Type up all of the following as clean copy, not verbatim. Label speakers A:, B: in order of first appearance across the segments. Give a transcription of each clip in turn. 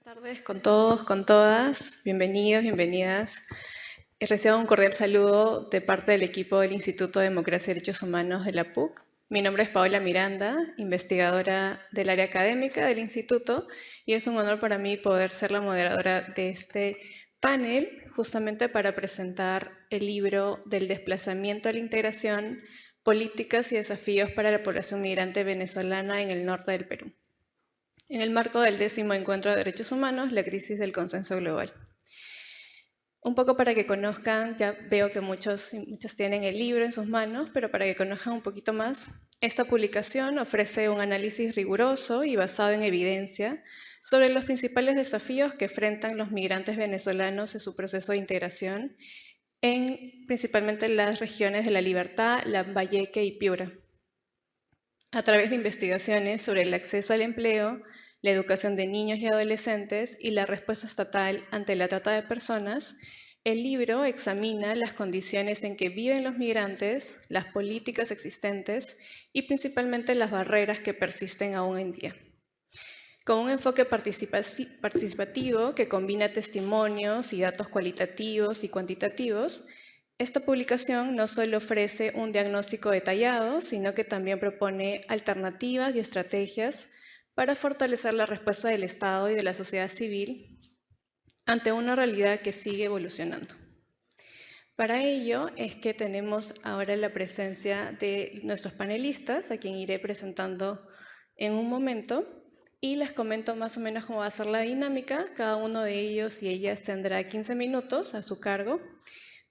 A: Tardes con todos, con todas. Bienvenidos, bienvenidas. Recibo un cordial saludo de parte del equipo del Instituto de Democracia y Derechos Humanos de la PUC. Mi nombre es Paola Miranda, investigadora del área académica del instituto, y es un honor para mí poder ser la moderadora de este panel, justamente para presentar el libro del desplazamiento a la integración, políticas y desafíos para la población migrante venezolana en el norte del Perú, en el marco del 10º Encuentro de Derechos Humanos, la crisis del consenso global. Un poco para que conozcan, ya veo que muchos y muchas tienen el libro en sus manos, pero para que conozcan un poquito más, esta publicación ofrece un análisis riguroso y basado en evidencia sobre los principales desafíos que enfrentan los migrantes venezolanos en su proceso de integración en principalmente las regiones de La Libertad, Lambayeque y Piura, a través de investigaciones sobre el acceso al empleo, la educación de niños y adolescentes y la respuesta estatal ante la trata de personas. El libro examina las condiciones en que viven los migrantes, las políticas existentes y principalmente las barreras que persisten aún en día. Con un enfoque participativo que combina testimonios y datos cualitativos y cuantitativos, esta publicación no solo ofrece un diagnóstico detallado, sino que también propone alternativas y estrategias para fortalecer la respuesta del Estado y de la sociedad civil ante una realidad que sigue evolucionando. Para ello es que tenemos ahora la presencia de nuestros panelistas, a quien iré presentando en un momento, y les comento más o menos cómo va a ser la dinámica. Cada uno de ellos y ellas tendrá 15 minutos a su cargo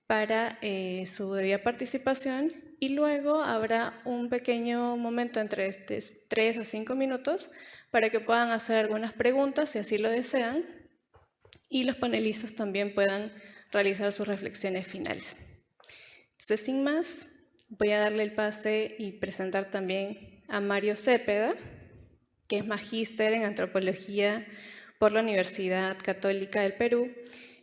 A: para su debida participación, y luego habrá un pequeño momento entre 3 a 5 minutos para que puedan hacer algunas preguntas si así lo desean, y los panelistas también puedan realizar sus reflexiones finales. Entonces, sin más, voy a darle el pase y presentar también a Mario Cepeda, que es magíster en antropología por la Universidad Católica del Perú,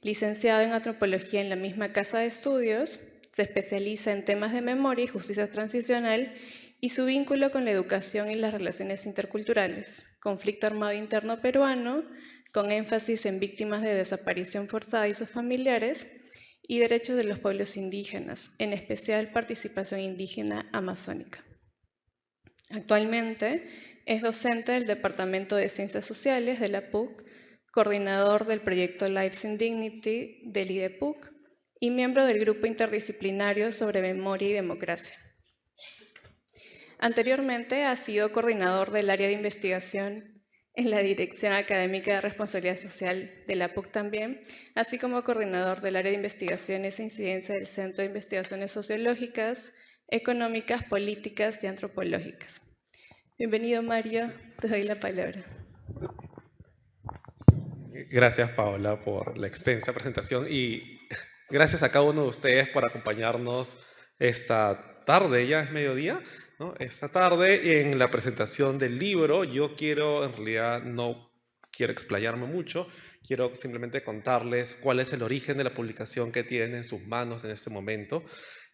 A: licenciado en antropología en la misma casa de estudios, se especializa en temas de memoria y justicia transicional y su vínculo con la educación y las relaciones interculturales, conflicto armado interno peruano, con énfasis en víctimas de desaparición forzada y sus familiares, y derechos de los pueblos indígenas, en especial participación indígena amazónica. Actualmente es docente del Departamento de Ciencias Sociales de la PUC, coordinador del proyecto Lives in Dignity del IDEPUC y miembro del Grupo Interdisciplinario sobre Memoria y Democracia. Anteriormente ha sido coordinador del área de investigación en la Dirección Académica de Responsabilidad Social de la PUC también, así como coordinador del área de investigaciones e incidencia del Centro de Investigaciones Sociológicas, Económicas, Políticas y Antropológicas. Bienvenido, Mario, te doy la palabra.
B: Gracias, Paola, por la extensa presentación y gracias a cada uno de ustedes por acompañarnos esta tarde, ya es mediodía, ¿no? Esta tarde en la presentación del libro. Yo quiero, en realidad, no quiero explayarme mucho, quiero simplemente contarles cuál es el origen de la publicación que tienen en sus manos en este momento.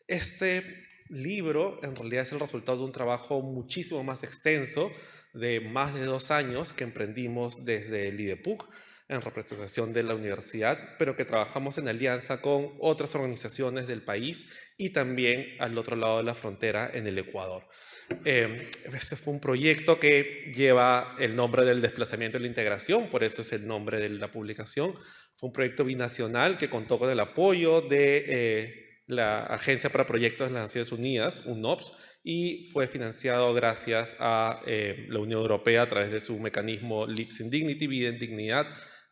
B: Este libro, en realidad, es el resultado de un trabajo muchísimo más extenso de más de 2 años que emprendimos desde el IDEPUC, en representación de la universidad, pero que trabajamos en alianza con otras organizaciones del país y también al otro lado de la frontera, en el Ecuador. Este fue un proyecto que lleva el nombre del desplazamiento y la integración, por eso es el nombre de la publicación. Fue un proyecto binacional que contó con el apoyo de la Agencia para Proyectos de las Naciones Unidas, UNOPS, y fue financiado gracias a la Unión Europea a través de su mecanismo Lives in Dignity, Vida en Dignidad,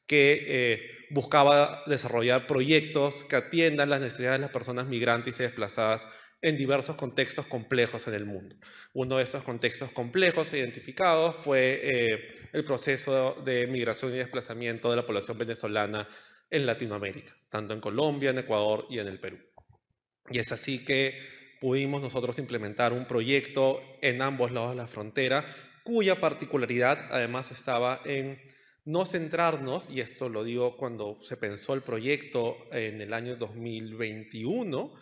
B: que buscaba desarrollar proyectos que atiendan las necesidades de las personas migrantes y desplazadas en diversos contextos complejos en el mundo. Uno de esos contextos complejos identificados fue el proceso de migración y desplazamiento de la población venezolana en Latinoamérica, tanto en Colombia, en Ecuador y en el Perú. Y es así que pudimos nosotros implementar un proyecto en ambos lados de la frontera, cuya particularidad además estaba en no centrarnos, y esto lo digo cuando se pensó el proyecto en el año 2021,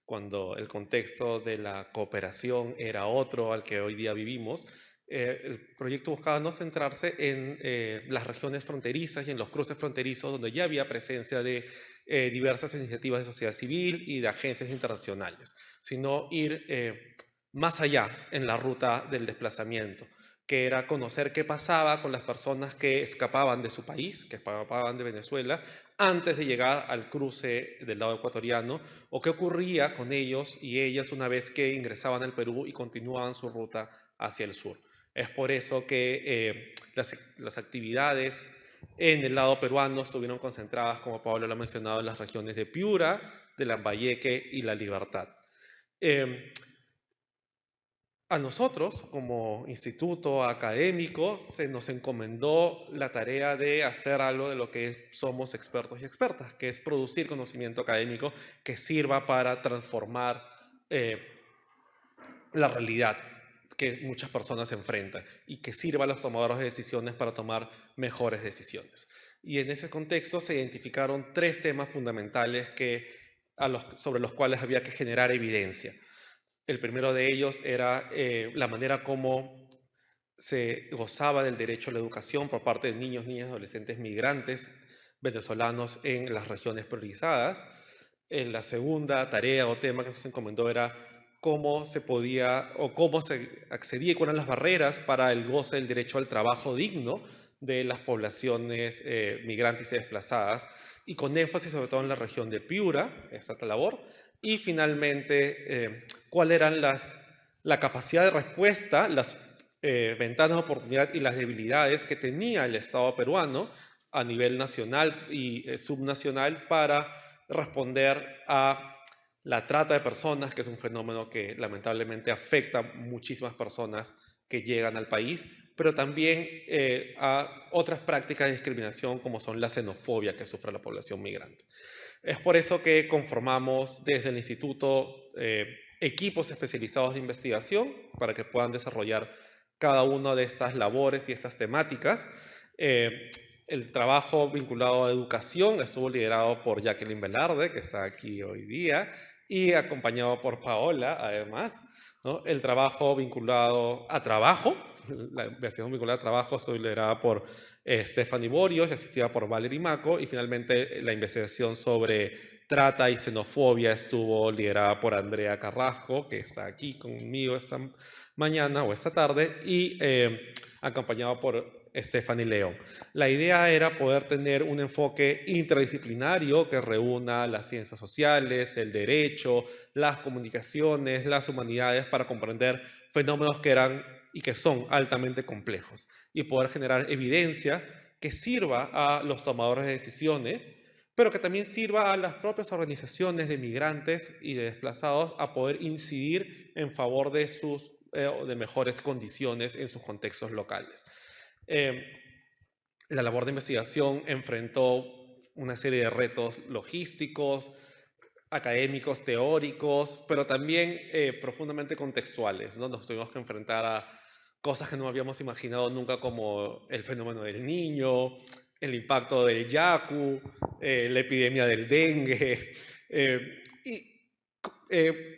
B: cuando el contexto de la cooperación era otro al que hoy día vivimos, El proyecto buscaba no centrarse en las regiones fronterizas y en los cruces fronterizos donde ya había presencia de diversas iniciativas de sociedad civil y de agencias internacionales, sino ir más allá en la ruta del desplazamiento, que era conocer qué pasaba con las personas que escapaban de su país, que escapaban de Venezuela, antes de llegar al cruce del lado ecuatoriano, o qué ocurría con ellos y ellas una vez que ingresaban al Perú y continuaban su ruta hacia el sur. Es por eso que las actividades en el lado peruano estuvieron concentradas, como Pablo lo ha mencionado, en las regiones de Piura, de Lambayeque y La Libertad. A nosotros, como instituto académico, se nos encomendó la tarea de hacer algo de lo que somos expertos y expertas, que es producir conocimiento académico que sirva para transformar la realidad que muchas personas enfrentan y que sirva a los tomadores de decisiones para tomar mejores decisiones. Y en ese contexto se identificaron 3 temas fundamentales sobre los cuales había que generar evidencia. El primero de ellos era la manera como se gozaba del derecho a la educación por parte de niños, niñas, adolescentes migrantes venezolanos en las regiones priorizadas. La segunda tarea o tema que se encomendó era cómo se podía o cómo se accedía y cuáles eran las barreras para el goce del derecho al trabajo digno de las poblaciones migrantes y desplazadas, y con énfasis sobre todo en la región de Piura, esta labor, y finalmente cuál eran la capacidad de respuesta, las ventanas de oportunidad y las debilidades que tenía el Estado peruano a nivel nacional y subnacional para responder a la trata de personas, que es un fenómeno que lamentablemente afecta a muchísimas personas que llegan al país, pero también a otras prácticas de discriminación como son la xenofobia que sufre la población migrante. Es por eso que conformamos desde el instituto equipos especializados de investigación para que puedan desarrollar cada una de estas labores y estas temáticas. El trabajo vinculado a educación estuvo liderado por Jacqueline Velarde, que está aquí hoy día, y acompañado por Paola, además, ¿no? El trabajo vinculado a trabajo, la investigación vinculada a trabajo, estuvo liderada por Stephanie Borios, asistida por Valerie Maco, y finalmente la investigación sobre trata y xenofobia estuvo liderada por Andrea Carrasco, que está aquí conmigo esta mañana o esta tarde, y acompañado por Stephanie León. La idea era poder tener un enfoque interdisciplinario que reúna las ciencias sociales, el derecho, las comunicaciones, las humanidades para comprender fenómenos que eran y que son altamente complejos y poder generar evidencia que sirva a los tomadores de decisiones, pero que también sirva a las propias organizaciones de migrantes y de desplazados a poder incidir en favor de de mejores condiciones en sus contextos locales. La labor de investigación enfrentó una serie de retos logísticos, académicos, teóricos, pero también profundamente contextuales, ¿no? Nos tuvimos que enfrentar a cosas que no habíamos imaginado nunca, como el fenómeno del niño, el impacto del yaku, la epidemia del dengue, y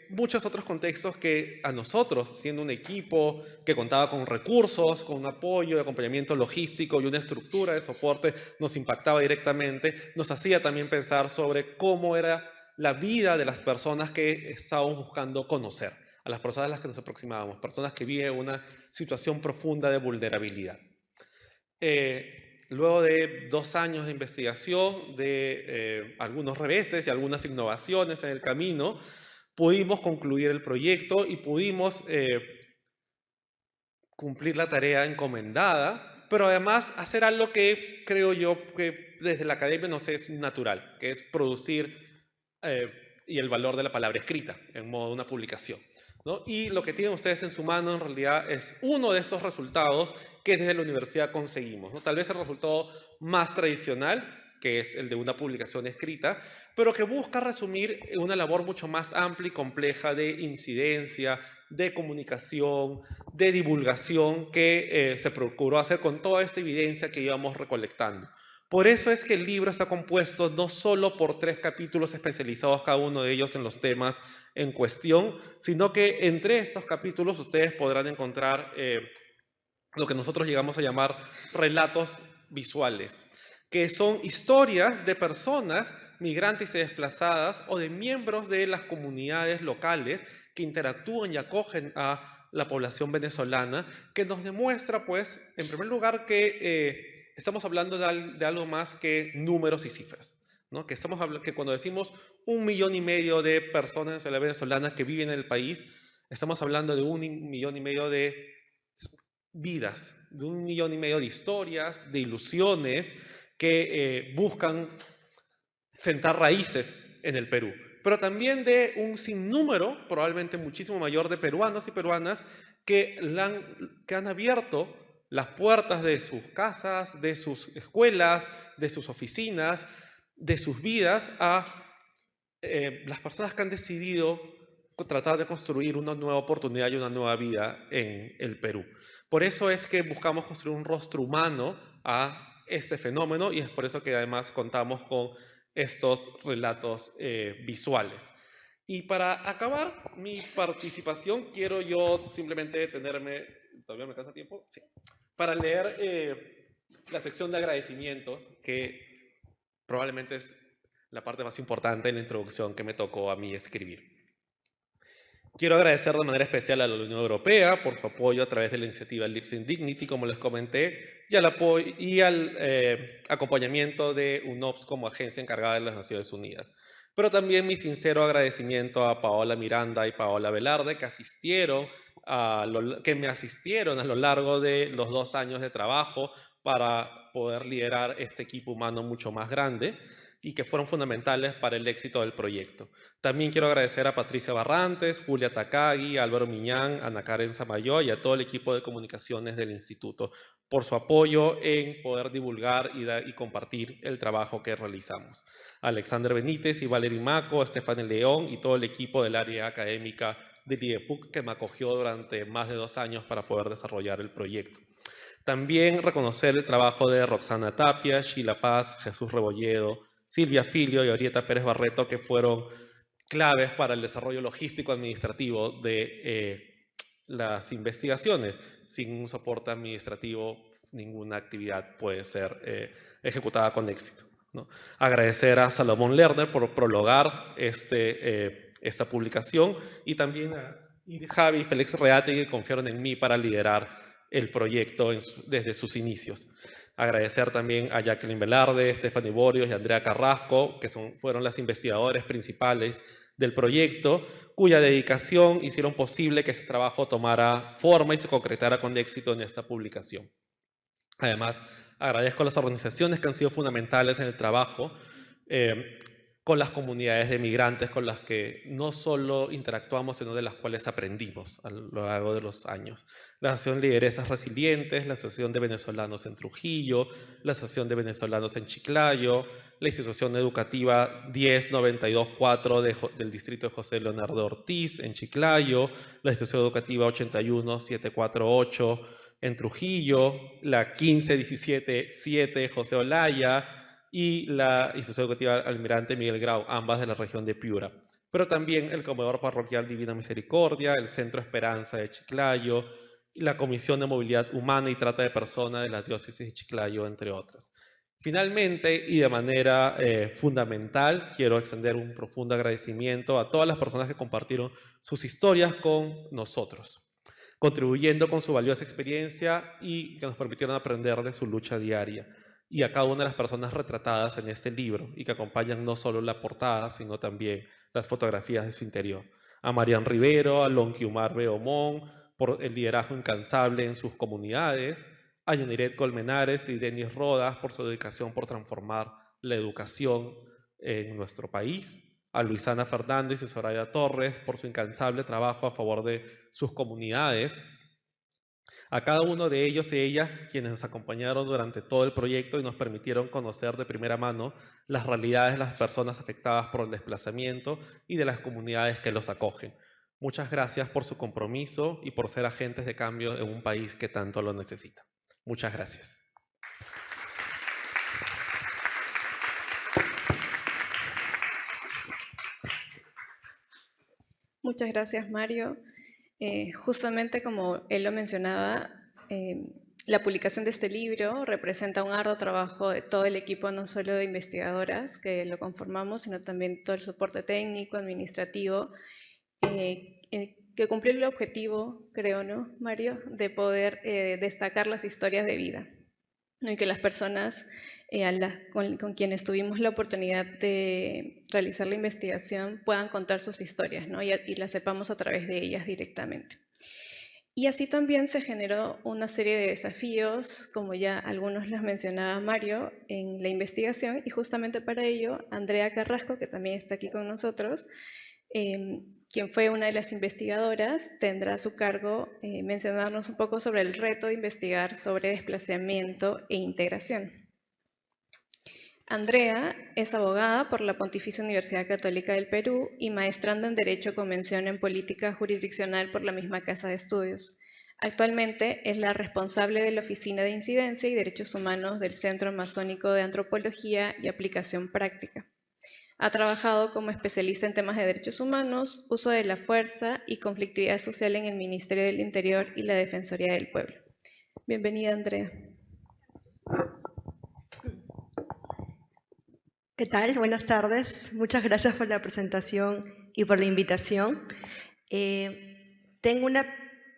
B: muchos otros contextos que a nosotros, siendo un equipo que contaba con recursos, con un apoyo de acompañamiento logístico y una estructura de soporte, nos impactaba directamente, nos hacía también pensar sobre cómo era la vida de las personas que estábamos buscando conocer, a las personas a las que nos aproximábamos, personas que viven una situación profunda de vulnerabilidad. Luego de 2 años de investigación, de algunos reveses y algunas innovaciones en el camino, pudimos concluir el proyecto y pudimos cumplir la tarea encomendada, pero además hacer algo que creo yo que desde la academia nos es natural, que es producir y el valor de la palabra escrita en modo de una publicación, ¿no? Y lo que tienen ustedes en su mano en realidad es uno de estos resultados que desde la universidad conseguimos, ¿no? Tal vez el resultado más tradicional, que es el de una publicación escrita, pero que busca resumir una labor mucho más amplia y compleja de incidencia, de comunicación, de divulgación que se procuró hacer con toda esta evidencia que íbamos recolectando. Por eso es que el libro está compuesto no solo por 3 capítulos especializados, cada uno de ellos en los temas en cuestión, sino que entre estos capítulos ustedes podrán encontrar lo que nosotros llegamos a llamar relatos visuales, que son historias de personas migrantes y desplazadas o de miembros de las comunidades locales que interactúan y acogen a la población venezolana, que nos demuestra, pues, en primer lugar, que estamos hablando de algo más que números y cifras, ¿no? Que cuando decimos 1,5 millones de personas venezolanas que viven en el país, estamos hablando de 1,5 millones de vidas, de 1,5 millones de historias, de ilusiones que buscan sentar raíces en el Perú, pero también de un sinnúmero, probablemente muchísimo mayor, de peruanos y peruanas que han abierto las puertas de sus casas, de sus escuelas, de sus oficinas, de sus vidas a las personas que han decidido tratar de construir una nueva oportunidad y una nueva vida en el Perú. Por eso es que buscamos construir un rostro humano a este fenómeno y es por eso que además contamos con estos relatos visuales. Y para acabar mi participación, quiero yo simplemente detenerme, ¿todavía me alcanza tiempo? Sí. Para leer la sección de agradecimientos, que probablemente es la parte más importante en la introducción que me tocó a mí escribir. Quiero agradecer de manera especial a la Unión Europea por su apoyo a través de la iniciativa Lives in Dignity, como les comenté, y al acompañamiento de UNOPS como agencia encargada de las Naciones Unidas. Pero también mi sincero agradecimiento a Paola Miranda y Paola Velarde, que me asistieron a lo largo de los 2 años de trabajo para poder liderar este equipo humano mucho más grande y que fueron fundamentales para el éxito del proyecto. También quiero agradecer a Patricia Barrantes, Julia Takagi, Álvaro Miñán, Ana Karen Samayoa y a todo el equipo de comunicaciones del Instituto por su apoyo en poder divulgar y compartir el trabajo que realizamos. A Alexander Benítez y Valery Maco, a Estefania León y todo el equipo del área académica del IEPUC que me acogió durante más de 2 años para poder desarrollar el proyecto. También reconocer el trabajo de Roxana Tapia, Sheila Paz, Jesús Rebolledo, Silvia Filio y Orieta Pérez Barreto, que fueron claves para el desarrollo logístico administrativo de las investigaciones. Sin un soporte administrativo, ninguna actividad puede ser ejecutada con éxito, ¿no? Agradecer a Salomón Lerner por prologar esta publicación y también a Javi y Félix Reate, que confiaron en mí para liderar el proyecto desde sus inicios. Agradecer también a Jacqueline Velarde, Stephanie Borios y Andrea Carrasco, que fueron las investigadores principales del proyecto, cuya dedicación hicieron posible que ese trabajo tomara forma y se concretara con éxito en esta publicación. Además, agradezco a las organizaciones que han sido fundamentales en el trabajo con las comunidades de migrantes con las que no solo interactuamos, sino de las cuales aprendimos a lo largo de los años. La Asociación Lideresas Resilientes, la Asociación de Venezolanos en Trujillo, la Asociación de Venezolanos en Chiclayo, la Institución Educativa 10924 del Distrito de José Leonardo Ortiz en Chiclayo, la Institución Educativa 81748 en Trujillo, la 15177 José Olaya, y la Institución Educativa Almirante Miguel Grau, ambas de la región de Piura. Pero también el Comedor Parroquial Divina Misericordia, el Centro Esperanza de Chiclayo, y la Comisión de Movilidad Humana y Trata de Personas de la Diócesis de Chiclayo, entre otras. Finalmente, y de manera fundamental, quiero extender un profundo agradecimiento a todas las personas que compartieron sus historias con nosotros, contribuyendo con su valiosa experiencia y que nos permitieron aprender de su lucha diaria, y a cada una de las personas retratadas en este libro y que acompañan no solo la portada, sino también las fotografías de su interior. A Marian Rivero, a Lonquiumar Beomón, por el liderazgo incansable en sus comunidades, a Yaniret Colmenares y Denis Rodas por su dedicación por transformar la educación en nuestro país, a Luisana Fernández y Soraya Torres por su incansable trabajo a favor de sus comunidades, a cada uno de ellos y ellas quienes nos acompañaron durante todo el proyecto y nos permitieron conocer de primera mano las realidades de las personas afectadas por el desplazamiento y de las comunidades que los acogen. Muchas gracias por su compromiso y por ser agentes de cambio en un país que tanto lo necesita. Muchas gracias.
A: Muchas gracias, Mario. Justamente como él lo mencionaba, La publicación de este libro representa un arduo trabajo de todo el equipo, no solo de investigadoras que lo conformamos, sino también todo el soporte técnico, administrativo, que cumplió el objetivo, creo, ¿no, Mario?, de poder destacar las historias de vida, ¿no? Y que las personas con quienes tuvimos la oportunidad de realizar la investigación puedan contar sus historias, ¿no? y las sepamos a través de ellas directamente. Y así también se generó una serie de desafíos, como ya algunos los mencionaba Mario, en la investigación, y justamente para ello, Andrea Carrasco, que también está aquí con nosotros, quien fue una de las investigadoras, tendrá a su cargo mencionarnos un poco sobre el reto de investigar sobre desplazamiento e integración. Andrea es abogada por la Pontificia Universidad Católica del Perú y maestranda en Derecho con mención en Política Jurisdiccional por la misma Casa de Estudios. Actualmente es la responsable de la Oficina de Incidencia y Derechos Humanos del Centro Amazónico de Antropología y Aplicación Práctica. Ha trabajado como especialista en temas de derechos humanos, uso de la fuerza y conflictividad social en el Ministerio del Interior y la Defensoría del Pueblo. Bienvenida, Andrea.
C: ¿Qué tal? Buenas tardes. Muchas gracias por la presentación y por la invitación. Tengo una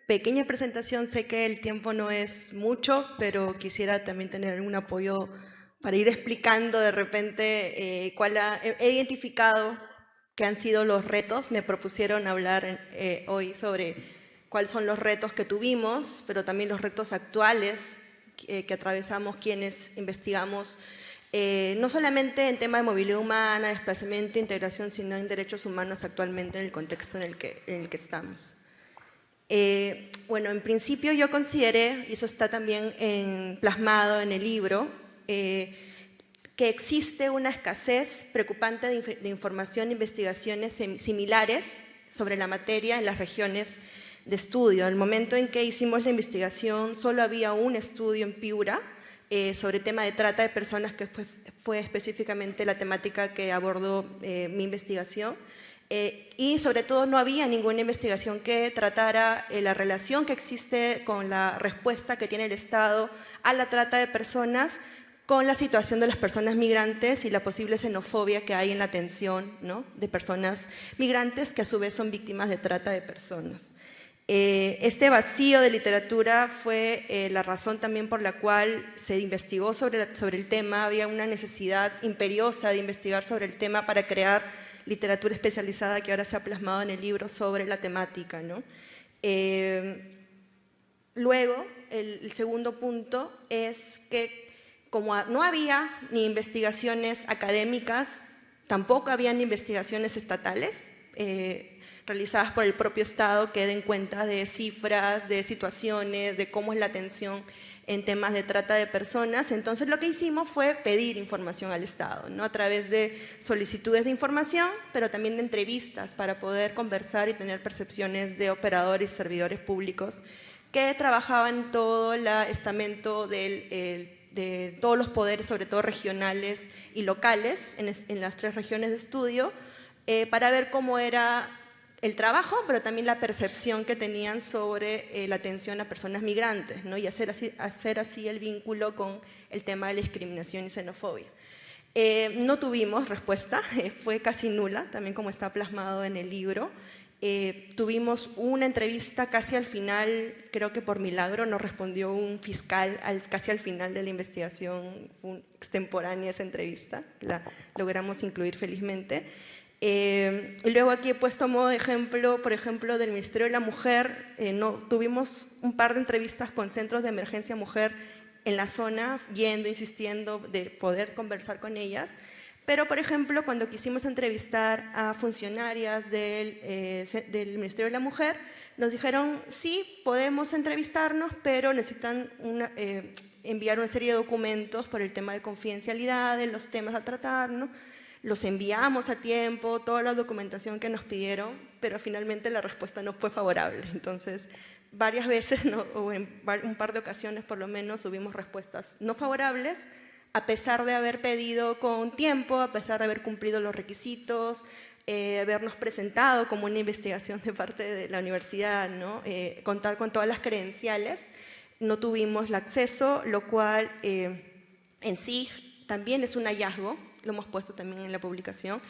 C: pequeña presentación, sé que el tiempo no es mucho, pero quisiera también tener algún apoyo para ir explicando de repente he identificado qué han sido los retos. Me propusieron hablar hoy sobre cuáles son los retos que tuvimos, pero también los retos actuales que atravesamos quienes investigamos no solamente en tema de movilidad humana, desplazamiento, integración, sino en derechos humanos actualmente en el contexto en el que estamos. Bueno, en principio yo consideré, y eso está también plasmado en el libro, que existe una escasez preocupante de información e investigaciones similares sobre la materia en las regiones de estudio. En el momento en que hicimos la investigación, solo había un estudio en Piura sobre el tema de trata de personas, que fue específicamente la temática que abordó mi investigación. Y sobre todo no había ninguna investigación que tratara la relación que existe con la respuesta que tiene el Estado a la trata de personas con la situación de las personas migrantes y la posible xenofobia que hay en la atención, ¿no?, de personas migrantes que a su vez son víctimas de trata de personas. Este vacío de literatura fue la razón también por la cual se investigó sobre el tema. Había una necesidad imperiosa de investigar sobre el tema para crear literatura especializada que ahora se ha plasmado en el libro sobre la temática, ¿no? Luego, el segundo punto es que como no había ni investigaciones académicas, tampoco había ni investigaciones estatales realizadas por el propio Estado que den cuenta de cifras, de situaciones, de cómo es la atención en temas de trata de personas. Entonces lo que hicimos fue pedir información al Estado, ¿no?, a través de solicitudes de información, pero también de entrevistas para poder conversar y tener percepciones de operadores y servidores públicos que trabajaban en todo el estamento de todos los poderes, sobre todo regionales y locales, en las 3 regiones de estudio, para ver cómo era el trabajo, pero también la percepción que tenían sobre la atención a personas migrantes, ¿no?, y hacer así el vínculo con el tema de la discriminación y xenofobia. No tuvimos respuesta, fue casi nula, también como está plasmado en el libro. Tuvimos una entrevista casi al final, creo que por milagro nos respondió un fiscal casi al final de la investigación, fue extemporánea esa entrevista, la logramos incluir felizmente. Y luego aquí he puesto a modo de ejemplo, por ejemplo, del Ministerio de la Mujer. Tuvimos un par de entrevistas con centros de emergencia mujer en la zona, insistiendo de poder conversar con ellas. Pero, por ejemplo, cuando quisimos entrevistar a funcionarias del Ministerio de la Mujer, nos dijeron, sí, podemos entrevistarnos, pero necesitan enviar una serie de documentos por el tema de confidencialidad, de los temas a tratar, ¿no? Los enviamos a tiempo, toda la documentación que nos pidieron, pero finalmente la respuesta no fue favorable. Entonces, varias veces, o en un par de ocasiones por lo menos, tuvimos respuestas no favorables, a pesar de haber pedido con tiempo, a pesar de haber cumplido los requisitos, habernos presentado como una investigación de parte de la universidad, ¿no?, contar con todas las credenciales. no tuvimos el acceso, lo cual en sí también es un hallazgo, lo hemos puesto también en la publicación,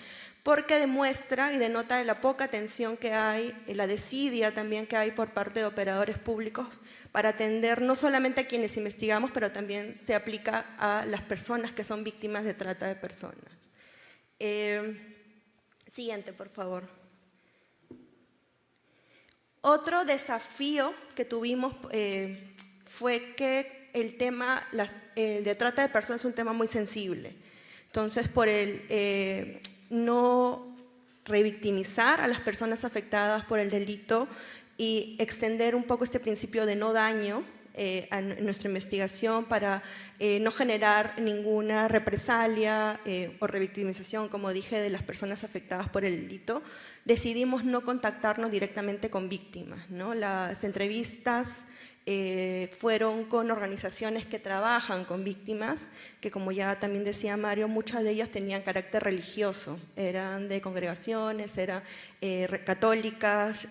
C: porque demuestra y denota la poca atención que hay, la desidia también que hay por parte de operadores públicos para atender no solamente a quienes investigamos, pero también se aplica a las personas que son víctimas de trata de personas. Siguiente, por favor. Otro desafío que tuvimos fue que el tema de trata de personas es un tema muy sensible. Entonces, por el no revictimizar a las personas afectadas por el delito y extender un poco este principio de no daño en nuestra investigación para no generar ninguna represalia o revictimización, como dije, de las personas afectadas por el delito, decidimos no contactarnos directamente con víctimas, ¿no? Las entrevistas fueron con organizaciones que trabajan con víctimas, que como ya también decía Mario, muchas de ellas tenían carácter religioso, eran de congregaciones, eran católicas,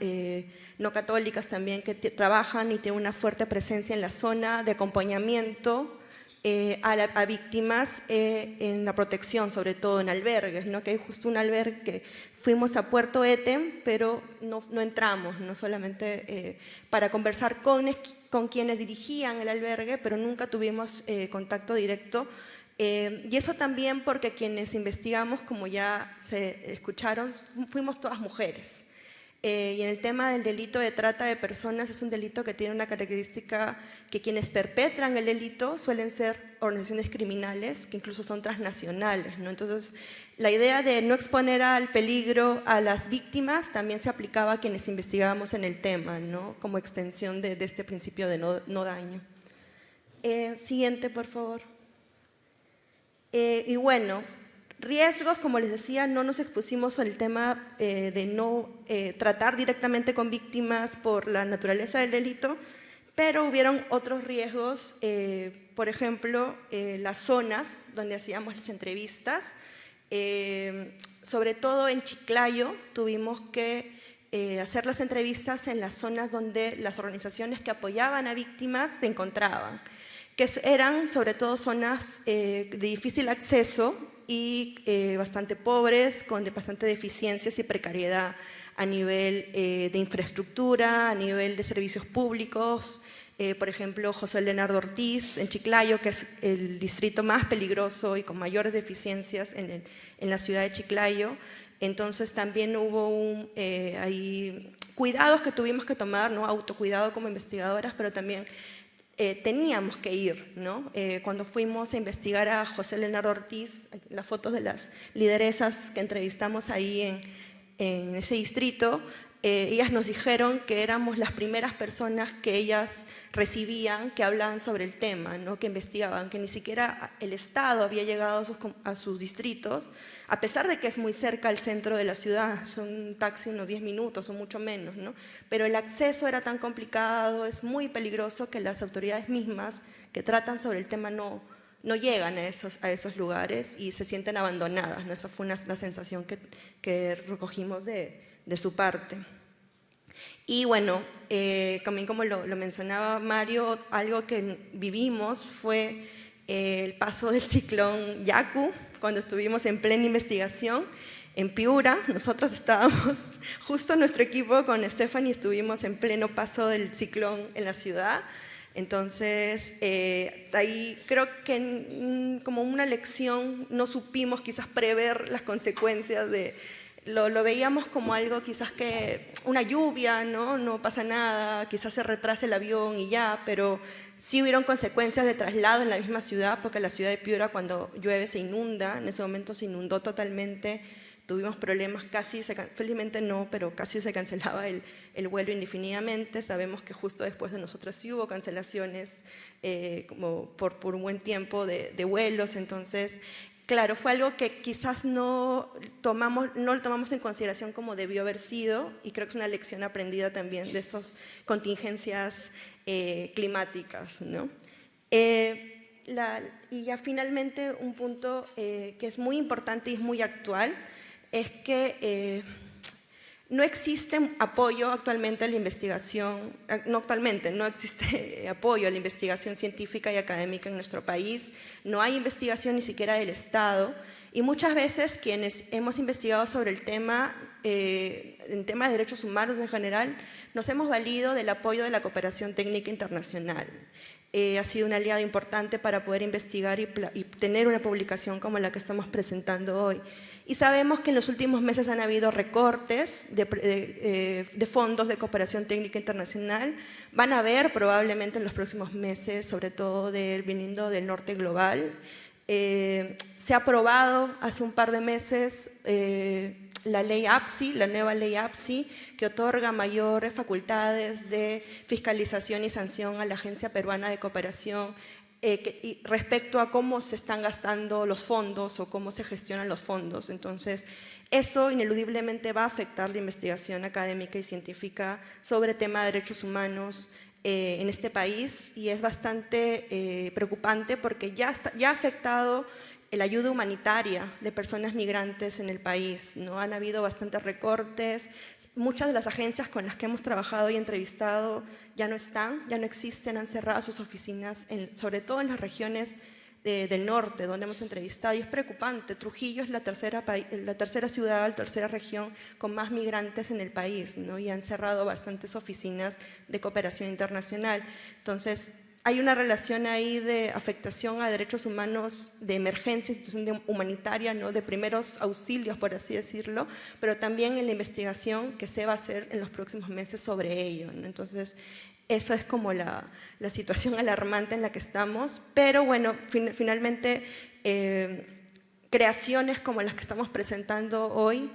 C: no católicas también, que trabajan y tienen una fuerte presencia en la zona de acompañamiento a víctimas en la protección, sobre todo en albergues, ¿no? Que hay justo un albergue que fuimos a Puerto Eten, pero no entramos, no solamente para conversar con quienes dirigían el albergue, pero nunca tuvimos contacto directo. Y eso también porque quienes investigamos, como ya se escucharon, fuimos todas mujeres. Y en el tema del delito de trata de personas es un delito que tiene una característica que quienes perpetran el delito suelen ser organizaciones criminales que incluso son transnacionales, ¿no? Entonces, la idea de no exponer al peligro a las víctimas también se aplicaba a quienes investigábamos en el tema, ¿no? Como extensión de este principio de no daño. Siguiente, por favor. Y bueno, riesgos, como les decía, no nos expusimos al tema de no tratar directamente con víctimas por la naturaleza del delito, pero hubieron otros riesgos, por ejemplo, las zonas donde hacíamos las entrevistas, sobre todo en Chiclayo tuvimos que hacer las entrevistas en las zonas donde las organizaciones que apoyaban a víctimas se encontraban, que eran sobre todo zonas de difícil acceso y bastante pobres, con bastante deficiencias y precariedad a nivel de infraestructura, a nivel de servicios públicos. Por ejemplo, José Leonardo Ortiz en Chiclayo, que es el distrito más peligroso y con mayores deficiencias en la ciudad de Chiclayo. Entonces también hubo hay cuidados que tuvimos que tomar, ¿no? Autocuidado como investigadoras, pero también teníamos que ir, ¿no? Cuando fuimos a investigar a José Leonardo Ortiz, las fotos de las lideresas que entrevistamos ahí en ese distrito, ellas nos dijeron que éramos las primeras personas que ellas recibían que hablaban sobre el tema, ¿no? Que investigaban, que ni siquiera el Estado había llegado a sus distritos, a pesar de que es muy cerca al centro de la ciudad, son un taxi unos 10 minutos o mucho menos, ¿no? Pero el acceso era tan complicado, es muy peligroso que las autoridades mismas que tratan sobre el tema no llegan a esos lugares y se sienten abandonadas, ¿no? Esa fue la sensación que recogimos de su parte. Y bueno, también como lo mencionaba Mario, algo que vivimos fue el paso del ciclón Yaku, cuando estuvimos en plena investigación en Piura. Nosotros estábamos, justo nuestro equipo con Stephanie, estuvimos en pleno paso del ciclón en la ciudad. Entonces, ahí creo que como una lección no supimos quizás prever las consecuencias lo veíamos como algo quizás que una lluvia, no pasa nada, quizás se retrase el avión y ya, pero sí hubieron consecuencias de traslado en la misma ciudad, porque la ciudad de Piura cuando llueve se inunda, en ese momento se inundó totalmente, tuvimos problemas, felizmente no, pero casi se cancelaba el vuelo indefinidamente. Sabemos que justo después de nosotros sí hubo cancelaciones como por un buen tiempo de vuelos, entonces claro, fue algo que quizás no lo tomamos en consideración como debió haber sido, y creo que es una lección aprendida también de estas contingencias climáticas, ¿no? Y ya finalmente un punto que es muy importante y es muy actual, es que No existe apoyo actualmente a la investigación, no existe apoyo a la investigación científica y académica en nuestro país, no hay investigación ni siquiera del Estado, y muchas veces quienes hemos investigado sobre el tema, en tema de derechos humanos en general, nos hemos valido del apoyo de la cooperación técnica internacional. Ha sido un aliado importante para poder investigar y tener una publicación como la que estamos presentando hoy. Y sabemos que en los últimos meses han habido recortes de fondos de cooperación técnica internacional. Van a haber probablemente en los próximos meses, sobre todo viniendo del norte global. Se ha aprobado hace un par de meses la ley APSI, la nueva ley APSI, que otorga mayores facultades de fiscalización y sanción a la Agencia Peruana de Cooperación respecto a cómo se están gastando los fondos o cómo se gestionan los fondos. Entonces, eso ineludiblemente va a afectar la investigación académica y científica sobre tema de derechos humanos en este país, y es bastante preocupante porque ya ha afectado la ayuda humanitaria de personas migrantes en el país, ¿no? Han habido bastantes recortes, muchas de las agencias con las que hemos trabajado y entrevistado ya no existen, han cerrado sus oficinas, sobre todo en las regiones del norte, donde hemos entrevistado, y es preocupante. Trujillo es la tercera ciudad, la tercera región con más migrantes en el país, ¿no? Y han cerrado bastantes oficinas de cooperación internacional. Entonces, hay una relación ahí de afectación a derechos humanos de emergencia, situación humanitaria, ¿no? De primeros auxilios, por así decirlo, pero también en la investigación que se va a hacer en los próximos meses sobre ello, ¿no? Entonces, esa es como la situación alarmante en la que estamos, pero bueno, finalmente creaciones como las que estamos presentando hoy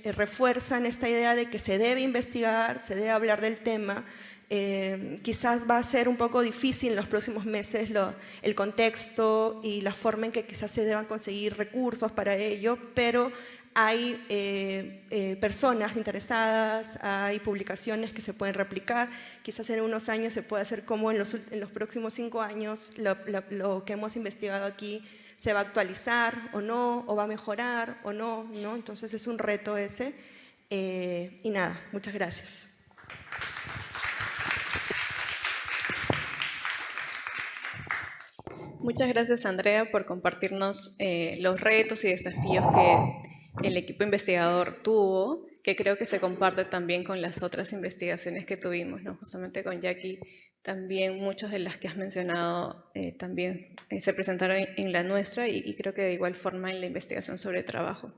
C: refuerzan esta idea de que se debe investigar, se debe hablar del tema. Quizás va a ser un poco difícil en los próximos meses el contexto y la forma en que quizás se deban conseguir recursos para ello, pero hay personas interesadas, hay publicaciones que se pueden replicar. Quizás en unos años se pueda hacer como en los próximos 5 años lo que hemos investigado aquí se va a actualizar o no, o va a mejorar o no, ¿no? Entonces es un reto ese. Y nada, muchas gracias.
A: Muchas gracias, Andrea, por compartirnos los retos y desafíos que el equipo investigador tuvo, que creo que se comparte también con las otras investigaciones que tuvimos, ¿no? Justamente con Jackie, también muchas de las que has mencionado también se presentaron en la nuestra y creo que de igual forma en la investigación sobre trabajo.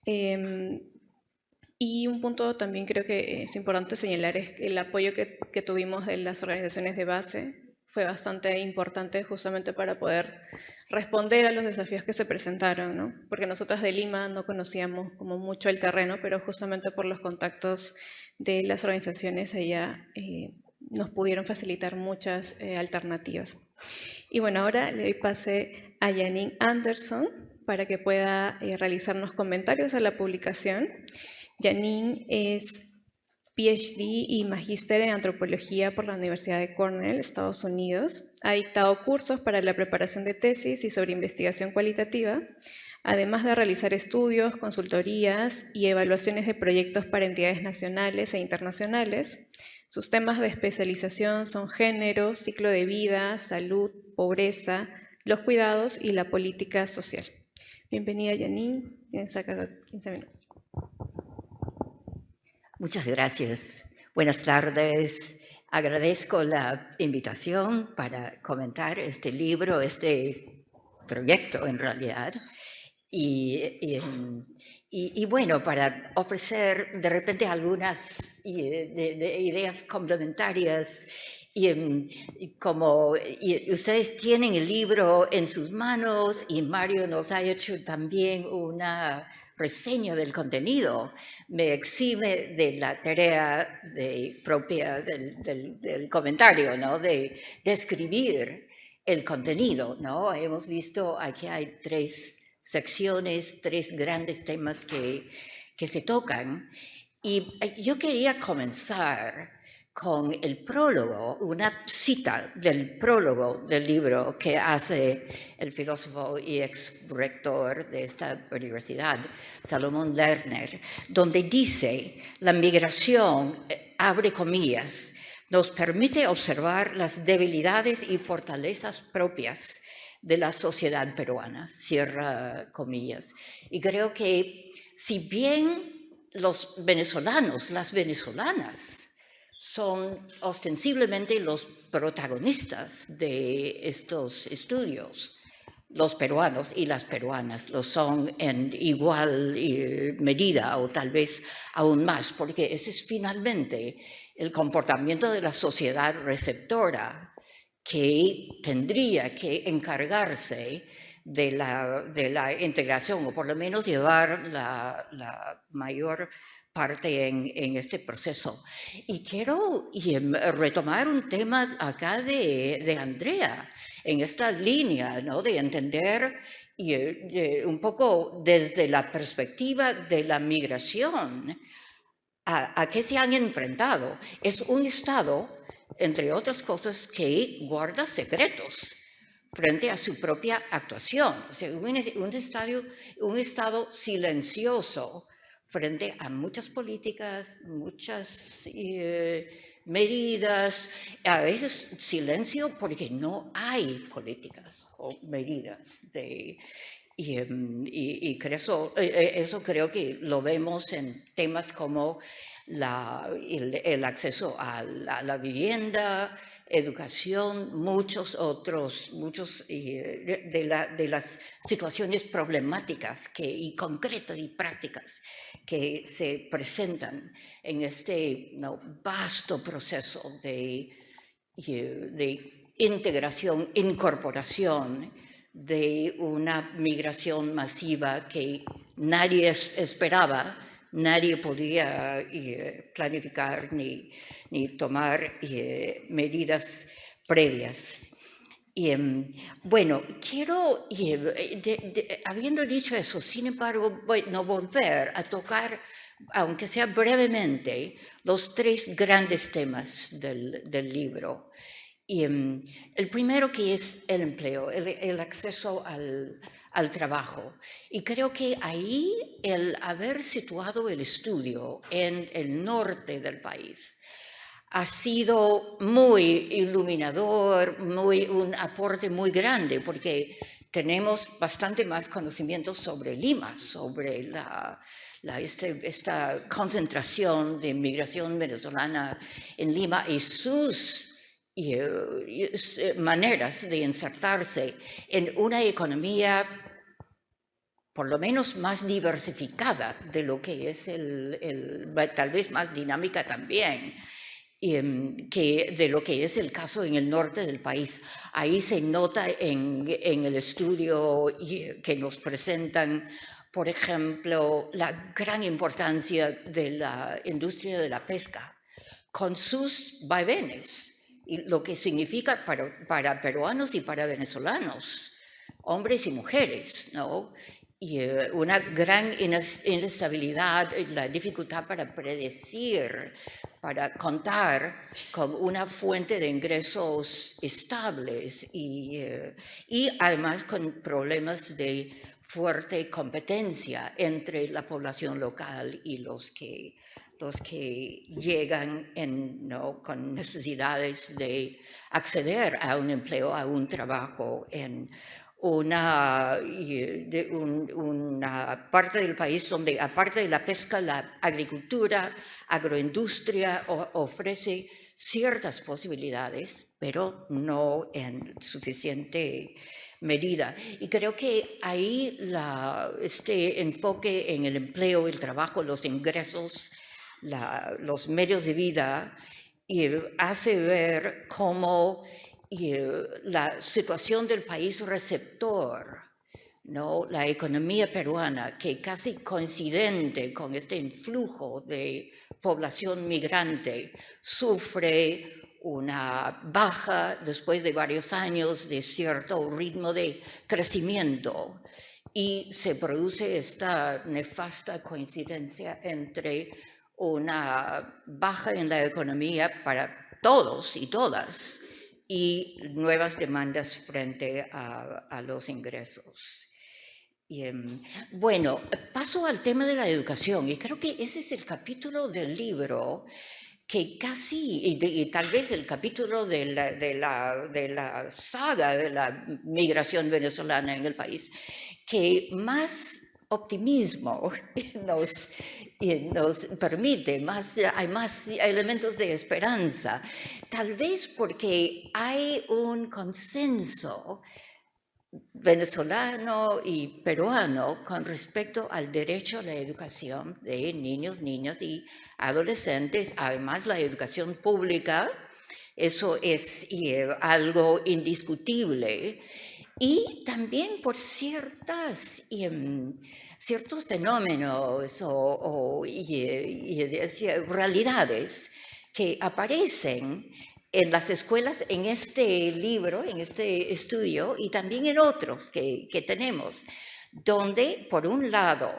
A: Y un punto también creo que es importante señalar es el apoyo que tuvimos de las organizaciones de base. Fue bastante importante justamente para poder responder a los desafíos que se presentaron, ¿no? Porque nosotras de Lima no conocíamos como mucho el terreno, pero justamente por los contactos de las organizaciones allá nos pudieron facilitar muchas alternativas. Y bueno, ahora le doy pase a Janine Anderson para que pueda realizarnos comentarios a la publicación. Janine es PhD y magíster en antropología por la Universidad de Cornell, Estados Unidos. Ha dictado cursos para la preparación de tesis y sobre investigación cualitativa, además de realizar estudios, consultorías y evaluaciones de proyectos para entidades nacionales e internacionales. Sus temas de especialización son género, ciclo de vida, salud, pobreza, los cuidados y la política social. Bienvenida, Janine. Tienes acá 15 minutos.
D: Muchas gracias. Buenas tardes. Agradezco la invitación para comentar este libro, este proyecto en realidad. Y bueno, para ofrecer de repente algunas ideas complementarias. Como ustedes tienen el libro en sus manos y Mario nos ha hecho también una reseña del contenido, me exime de la tarea propia del comentario, ¿no? De describir el contenido, ¿no? Hemos visto aquí hay 3 secciones, 3 grandes temas que se tocan. Y yo quería comenzar con el prólogo, una cita del prólogo del libro que hace el filósofo y ex rector de esta universidad, Salomón Lerner, donde dice: la migración, abre comillas, nos permite observar las debilidades y fortalezas propias de la sociedad peruana, cierra comillas. Y creo que si bien los venezolanos, las venezolanas, son ostensiblemente los protagonistas de estos estudios, los peruanos y las peruanas lo son en igual medida o tal vez aún más, porque ese es finalmente el comportamiento de la sociedad receptora que tendría que encargarse de la integración, o por lo menos llevar la mayor parte en este proceso. Y quiero retomar un tema acá de Andrea, en esta línea, ¿no?, de entender un poco desde la perspectiva de la migración, a qué se han enfrentado. Es un Estado, entre otras cosas, que guarda secretos frente a su propia actuación. O sea, un Estado silencioso frente a muchas políticas, muchas medidas, a veces silencio porque no hay políticas o medidas y eso creo que lo vemos en temas como el acceso a la vivienda, educación, muchos de las situaciones problemáticas y concretas y prácticas que se presentan en este vasto proceso de integración, incorporación de una migración masiva que nadie esperaba, nadie podía planificar ni tomar medidas previas. Bueno, quiero, habiendo dicho eso, sin embargo, no volver a tocar, aunque sea brevemente, los tres grandes temas del libro. El primero, que es el empleo, el acceso al trabajo. Y creo que ahí el haber situado el estudio en el norte del país ha sido muy iluminador, un aporte muy grande, porque tenemos bastante más conocimiento sobre Lima, sobre esta concentración de migración venezolana en Lima y sus maneras de insertarse en una economía por lo menos más diversificada de lo que es tal vez más dinámica también, que de lo que es el caso en el norte del país. Ahí se nota en el estudio que nos presentan, por ejemplo, la gran importancia de la industria de la pesca, con sus vaivenes, y lo que significa para peruanos y para venezolanos, hombres y mujeres, ¿no? Y una gran inestabilidad, la dificultad para predecir, para contar con una fuente de ingresos estables y además con problemas de fuerte competencia entre la población local y los que llegan con necesidades de acceder a un empleo, a un trabajo en una parte del país donde, aparte de la pesca, la agricultura, agroindustria ofrece ciertas posibilidades, pero no en suficiente medida. Y creo que ahí este enfoque en el empleo, el trabajo, los ingresos, los medios de vida, hace ver cómo la situación del país receptor, ¿no?, la economía peruana, que casi coincidente con este influjo de población migrante, sufre una baja después de varios años de cierto ritmo de crecimiento, y se produce esta nefasta coincidencia entre una baja en la economía para todos y todas, y nuevas demandas frente a los ingresos. Y, bueno, paso al tema de la educación, y creo que ese es el capítulo del libro que casi, y tal vez el capítulo de la saga de la migración venezolana en el país, que más optimismo nos permite, hay más elementos de esperanza, tal vez porque hay un consenso venezolano y peruano con respecto al derecho a la educación de niños, niñas y adolescentes, además la educación pública, eso es algo indiscutible, y también por ciertos fenómenos o realidades que aparecen en las escuelas, en este libro, en este estudio, y también en otros que tenemos, donde, por un lado,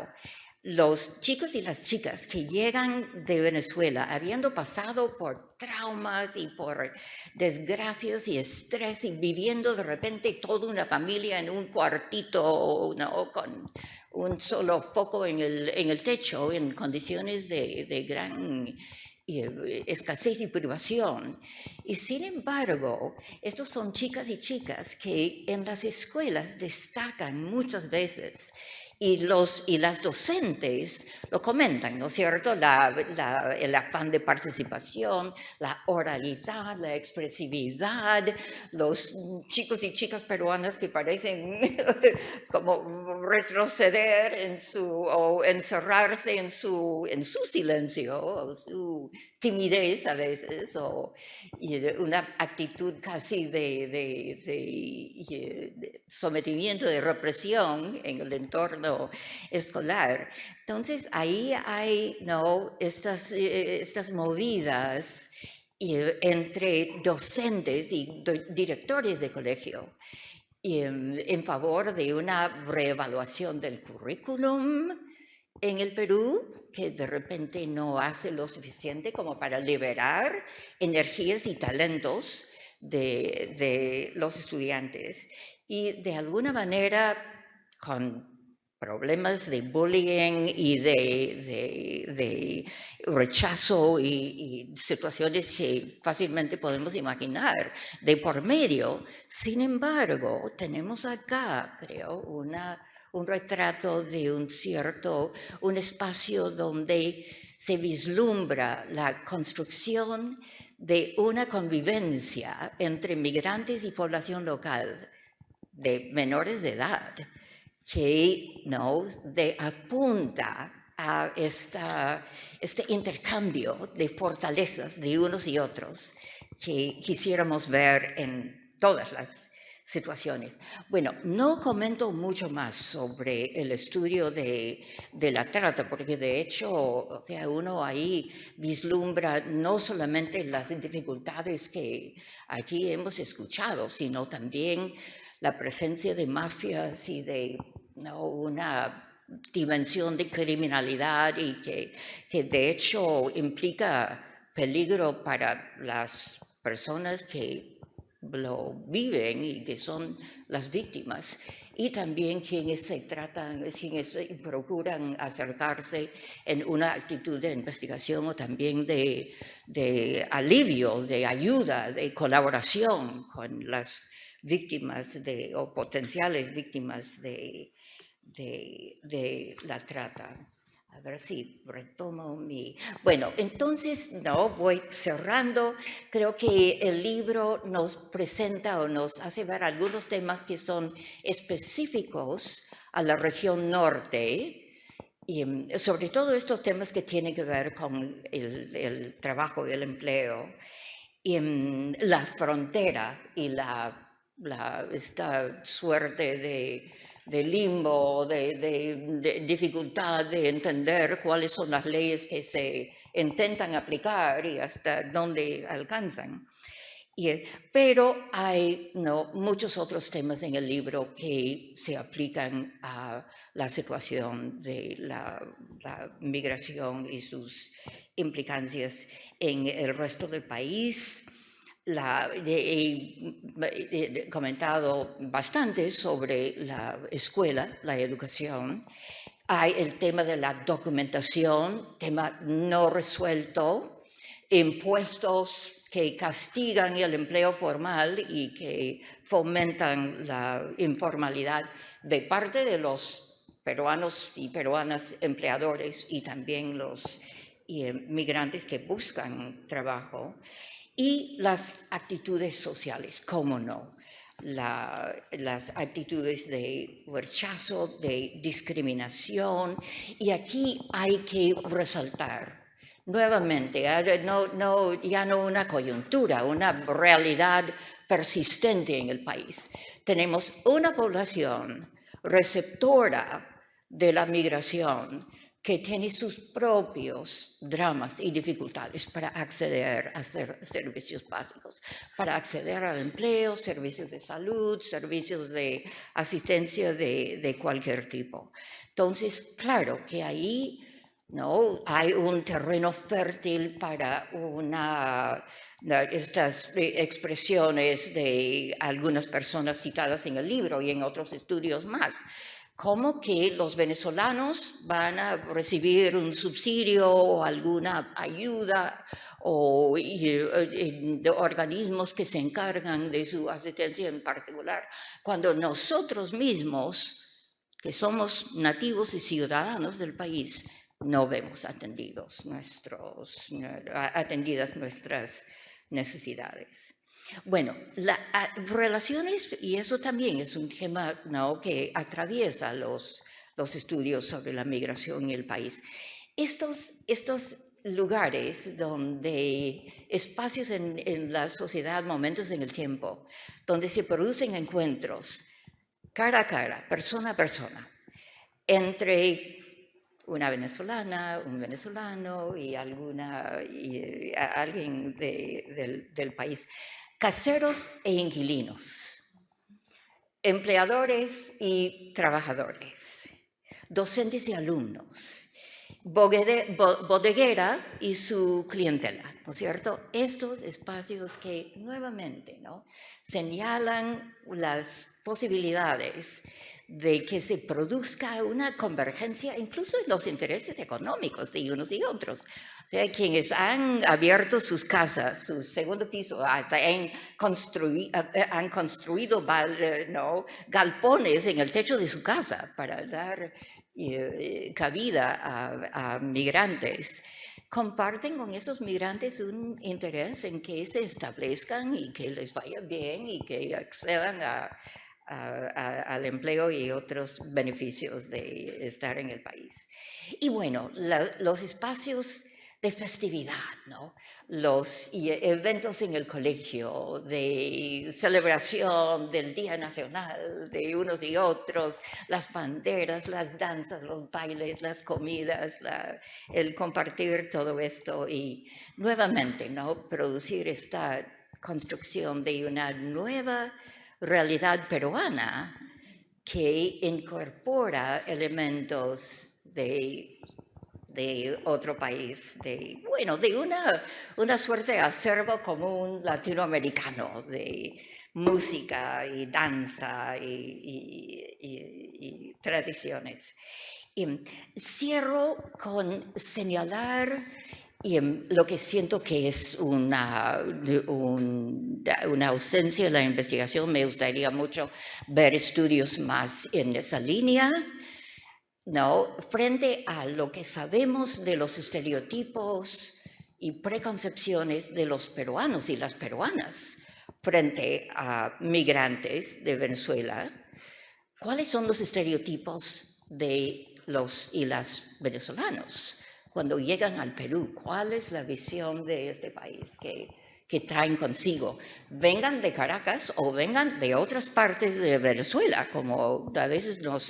D: los chicos y las chicas que llegan de Venezuela habiendo pasado por traumas y por desgracias y estrés y viviendo de repente toda una familia en un cuartito, ¿no?, con un solo foco en el techo, en condiciones de gran escasez y privación. Y sin embargo, estos son chicas y chicas que en las escuelas destacan muchas veces, y las docentes lo comentan, ¿no es cierto? El afán de participación, la oralidad, la expresividad, los chicos y chicas peruanas que parecen como retroceder o encerrarse en su silencio, o su timidez a veces, y una actitud casi de sometimiento, de represión en el entorno escolar. Entonces ahí hay, ¿no?, estas movidas entre docentes y directores de colegio en favor de una reevaluación del currículum en el Perú, que de repente no hace lo suficiente como para liberar energías y talentos de los estudiantes, y de alguna manera con problemas de bullying y de rechazo y situaciones que fácilmente podemos imaginar de por medio. Sin embargo, tenemos acá, creo, un retrato de un espacio donde se vislumbra la construcción de una convivencia entre migrantes y población local de menores de edad, que apunta a este intercambio de fortalezas de unos y otros que quisiéramos ver en todas las situaciones. Bueno, no comento mucho más sobre el estudio de la trata, porque de hecho, o sea, uno ahí vislumbra no solamente las dificultades que aquí hemos escuchado, sino también la presencia de mafias y de una dimensión de criminalidad, y que de hecho implica peligro para las personas que lo viven y que son las víctimas, y también quienes procuran acercarse en una actitud de investigación o también de alivio, de ayuda, de colaboración con las víctimas o potenciales víctimas de la trata. A ver si retomo Bueno, entonces, voy cerrando. Creo que el libro nos presenta o nos hace ver algunos temas que son específicos a la región norte, y sobre todo estos temas que tienen que ver con el trabajo y el empleo, y la frontera y esta suerte de limbo, de dificultad de entender cuáles son las leyes que se intentan aplicar y hasta dónde alcanzan. Pero hay muchos otros temas en el libro que se aplican a la situación de la migración y sus implicancias en el resto del país. He comentado bastante sobre la escuela, la educación. Hay el tema de la documentación, tema no resuelto, impuestos que castigan el empleo formal y que fomentan la informalidad de parte de los peruanos y peruanas empleadores y también los migrantes que buscan trabajo. Y las actitudes sociales, cómo no, las actitudes de rechazo, de discriminación. Y aquí hay que resaltar nuevamente, ya no una coyuntura, una realidad persistente en el país. Tenemos una población receptora de la migración que tiene sus propios dramas y dificultades para acceder a servicios básicos, para acceder al empleo, servicios de salud, servicios de asistencia de cualquier tipo. Entonces, claro que ahí hay un terreno fértil para estas expresiones de algunas personas citadas en el libro y en otros estudios más, como que los venezolanos van a recibir un subsidio o alguna ayuda o de organismos que se encargan de su asistencia en particular, cuando nosotros mismos, que somos nativos y ciudadanos del país, no vemos atendidas nuestras necesidades. Bueno, las relaciones, y eso también es un tema que atraviesa los estudios sobre la migración en el país. Estos lugares donde, espacios en la sociedad, momentos en el tiempo, donde se producen encuentros cara a cara, persona a persona, entre una venezolana, un venezolano y alguien del país. Caseros e inquilinos, empleadores y trabajadores, docentes y alumnos, bodeguera y su clientela, ¿no es cierto? Estos espacios que nuevamente señalan las posibilidades de que se produzca una convergencia incluso en los intereses económicos de unos y otros. O sea, quienes han abierto sus casas, su segundo piso, hasta han construido galpones en el techo de su casa para dar cabida a migrantes, comparten con esos migrantes un interés en que se establezcan y que les vaya bien y que accedan al empleo y otros beneficios de estar en el país. Y bueno, los espacios de festividad, los eventos en el colegio, de celebración del Día Nacional de unos y otros, las banderas, las danzas, los bailes, las comidas, el compartir todo esto y nuevamente producir esta construcción de una nueva realidad peruana que incorpora elementos de otro país, de una suerte de acervo común latinoamericano de música y danza y tradiciones. Y cierro con señalar lo que siento que es una ausencia en la investigación. Me gustaría mucho ver estudios más en esa línea, frente a lo que sabemos de los estereotipos y preconcepciones de los peruanos y las peruanas frente a migrantes de Venezuela. ¿Cuáles son los estereotipos de los y las venezolanos cuando llegan al Perú? ¿Cuál es la visión de este país que traen consigo? Vengan de Caracas o vengan de otras partes de Venezuela, como a veces lo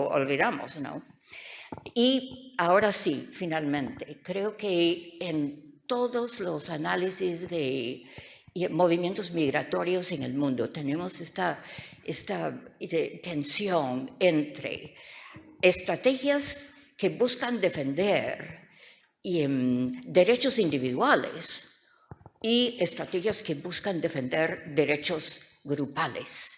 D: olvidamos, Y ahora sí, finalmente, creo que en todos los análisis de y movimientos migratorios en el mundo. Tenemos esta tensión entre estrategias que buscan defender derechos individuales y estrategias que buscan defender derechos grupales.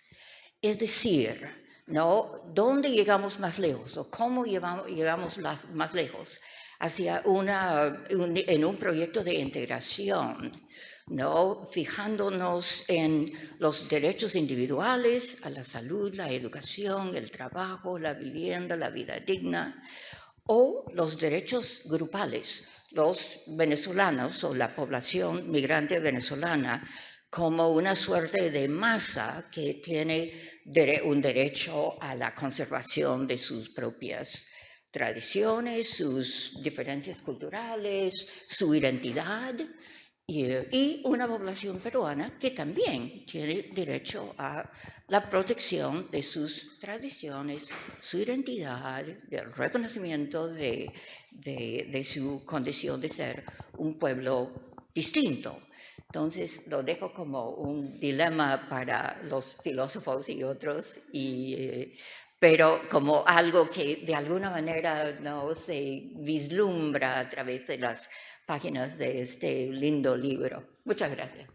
D: Es decir, ¿no? ¿Dónde llegamos más lejos o cómo llegamos más lejos? Hacia en un proyecto de integración, ¿no? Fijándonos en los derechos individuales, a la salud, la educación, el trabajo, la vivienda, la vida digna, o los derechos grupales, los venezolanos o la población migrante venezolana como una suerte de masa que tiene un derecho a la conservación de sus propias tradiciones, sus diferencias culturales, su identidad, y una población peruana que también tiene derecho a la protección de sus tradiciones, su identidad, del reconocimiento de su condición de ser un pueblo distinto. Entonces lo dejo como un dilema para los filósofos y otros, pero como algo que de alguna manera no se vislumbra a través de las páginas de este lindo libro. Muchas gracias.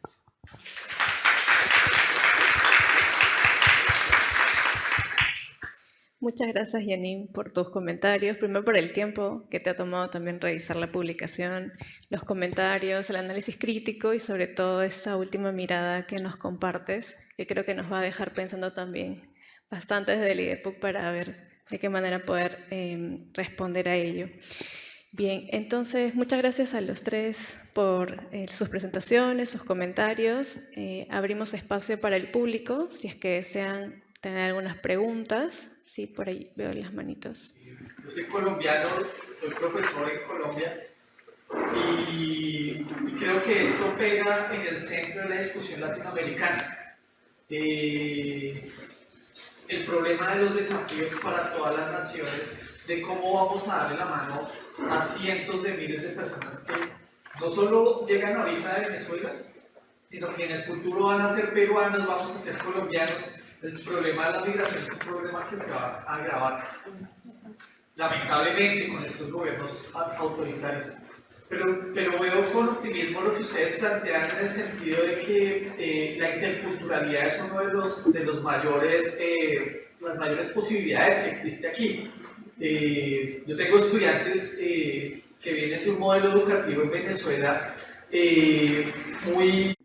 A: Muchas gracias, Janine, por tus comentarios. Primero por el tiempo que te ha tomado también revisar la publicación, los comentarios, el análisis crítico y sobre todo esa última mirada que nos compartes, que creo que nos va a dejar pensando también bastante desde el IDEPUC para ver de qué manera poder responder a ello. Bien, entonces muchas gracias a los tres por sus presentaciones, sus comentarios. Abrimos espacio para el público, si es que desean tener algunas preguntas. Sí, por ahí veo las manitos.
E: Yo soy colombiano, soy profesor en Colombia y creo que esto pega en el centro de la discusión latinoamericana. El problema de los desafíos para todas las naciones, de cómo vamos a darle la mano a cientos de miles de personas que no solo llegan ahorita de Venezuela, sino que en el futuro van a ser peruanos, vamos a ser colombianos. El problema de la migración es un problema que se va a agravar, lamentablemente, con estos gobiernos autoritarios. Pero veo con optimismo lo que ustedes plantean en el sentido de que la interculturalidad es uno de los mayores, las mayores posibilidades que existe aquí. Yo tengo estudiantes que vienen de un modelo educativo en Venezuela muy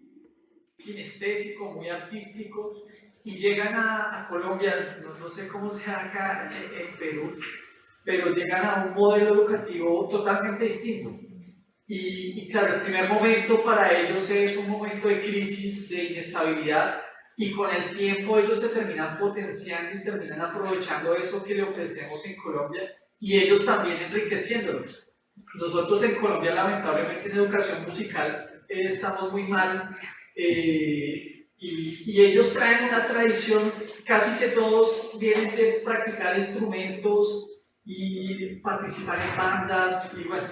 E: kinestésico, muy artístico, y llegan a Colombia, no sé cómo sea acá en Perú, pero llegan a un modelo educativo totalmente distinto. Y claro, el primer momento para ellos es un momento de crisis, de inestabilidad, y con el tiempo ellos se terminan potenciando y terminan aprovechando eso que le ofrecemos en Colombia, y ellos también enriqueciéndolo. Nosotros en Colombia, lamentablemente, en educación musical estamos muy mal, y ellos traen una tradición, casi que todos vienen de practicar instrumentos y participar en bandas, y bueno,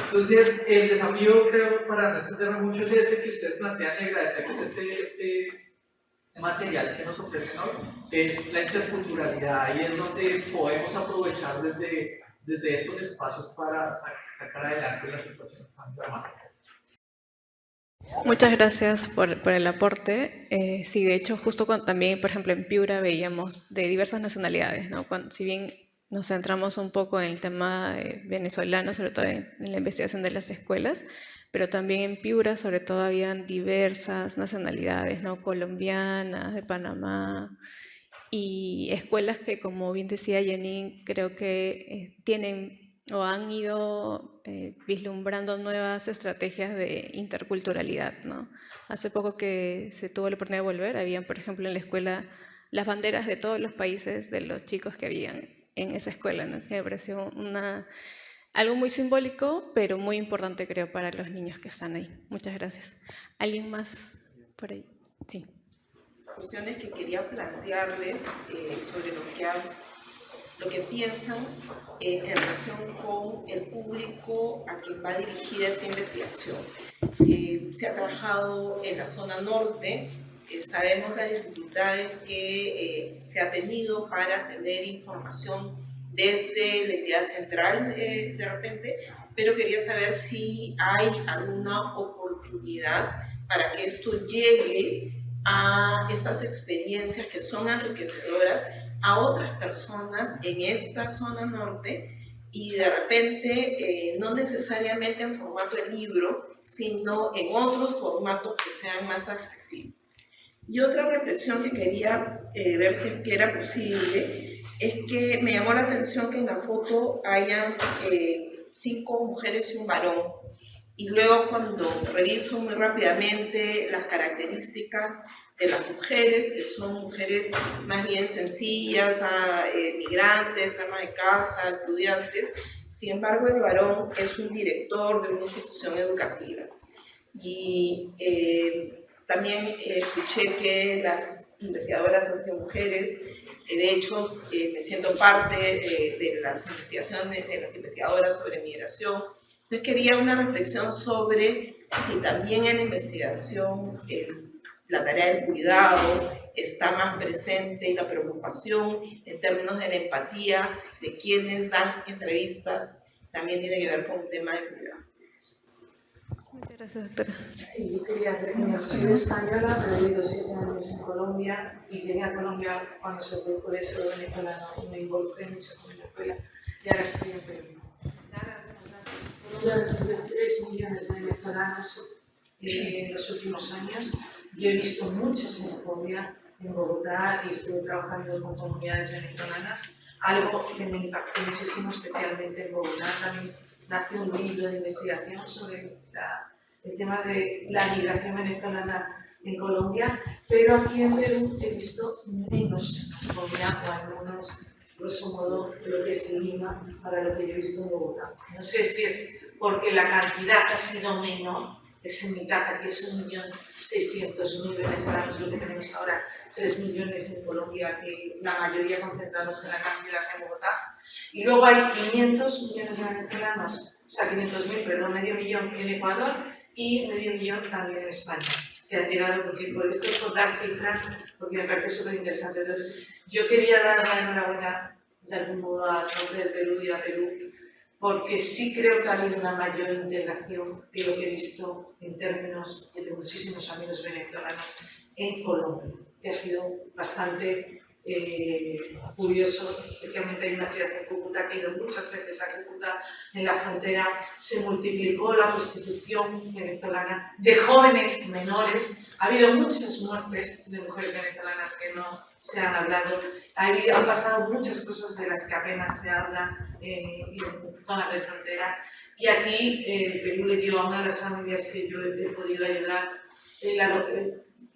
E: entonces el desafío, creo, para no extenderme mucho es ese que ustedes plantean, y agradecemos este material que nos ofrecen hoy, es la interculturalidad, y es donde podemos aprovechar desde estos espacios para sacar adelante la situación tan dramática.
A: Muchas gracias por el aporte. Sí, de hecho, justo cuando también, por ejemplo, en Piura veíamos de diversas nacionalidades, ¿no? Si bien nos centramos un poco en el tema venezolano, sobre todo en la investigación de las escuelas, pero también en Piura, sobre todo, habían diversas nacionalidades, ¿no? Colombianas, de Panamá, y escuelas que, como bien decía Janine, creo que tienen o han ido vislumbrando nuevas estrategias de interculturalidad, ¿no? Hace poco que se tuvo la oportunidad de volver, habían, por ejemplo, en la escuela las banderas de todos los países de los chicos que habían en esa escuela, ¿no? Que me pareció algo muy simbólico, pero muy importante, creo, para los niños que están ahí. Muchas gracias. ¿Alguien más por ahí? Sí.
F: Cuestiones que quería plantearles sobre lo que han lo que piensan en relación con el público a quien va dirigida esta investigación. Se ha trabajado en la zona norte, sabemos las dificultades que se ha tenido para tener información desde la entidad central de repente, pero quería saber si hay alguna oportunidad para que esto llegue a estas experiencias que son enriquecedoras a otras personas en esta zona norte y de repente no necesariamente en formato de libro, sino en otros formatos que sean más accesibles. Y otra reflexión que quería ver si es que era posible es que me llamó la atención que en la foto hayan 5 mujeres y un varón. Y luego cuando reviso muy rápidamente las características de las mujeres, que son mujeres más bien sencillas, migrantes, amas de casa, estudiantes, sin embargo el varón es un director de una institución educativa. Y también escuché que las investigadoras han sido mujeres. De hecho, me siento parte de las investigaciones de las investigadoras sobre migración. Entonces quería una reflexión sobre si también en la investigación la tarea del cuidado está más presente y la preocupación en términos de la empatía de quienes dan entrevistas también tiene que ver con un tema de cuidado.
A: Muchas gracias, doctora.
G: Sí, yo quería terminar. Soy española, pero he vivido 7 años en Colombia y llegué a Colombia cuando se produjo el éxodo venezolano y me involucré mucho con Venezuela y ahora estoy en Perú. Colombia recibió 3 millones de venezolanos en los últimos años. Yo he visto mucha xenofobia en Bogotá y estuve trabajando con comunidades venezolanas, algo que me impactó muchísimo, especialmente en Bogotá. También nació un libro de investigación sobre el tema de la migración venezolana en Colombia, pero aquí en Perú he visto menos xenofobia, o al menos, grosso modo, lo que es Lima para lo que yo he visto en Bogotá. No sé si es porque la cantidad ha sido menor, es en mitad, aquí es 1.600.000 venezolanos, lo que tenemos ahora 3 millones en Colombia, que la mayoría concentrados en la capital de Bogotá. Y luego hay 500 millones de venezolanos, o sea, 500.000, perdón, medio millón en Ecuador y medio millón también en España, que han llegado, porque por esto es contar cifras, porque me parece súper interesante. Entonces, yo quería dar la enhorabuena de algún modo a Norte del Perú y a Perú, porque sí creo que ha habido una mayor integración de lo que he visto en términos de muchísimos amigos venezolanos en Colombia, que ha sido bastante curioso, especialmente en una ciudad de Cúcuta, que he ido muchas veces a Cúcuta, en la frontera se multiplicó la prostitución venezolana de jóvenes menores, ha habido muchas muertes de mujeres venezolanas que no se han hablado, han pasado muchas cosas de las que apenas se habla en zonas de frontera, y aquí Perú le dio a una de las familias que yo he podido ayudar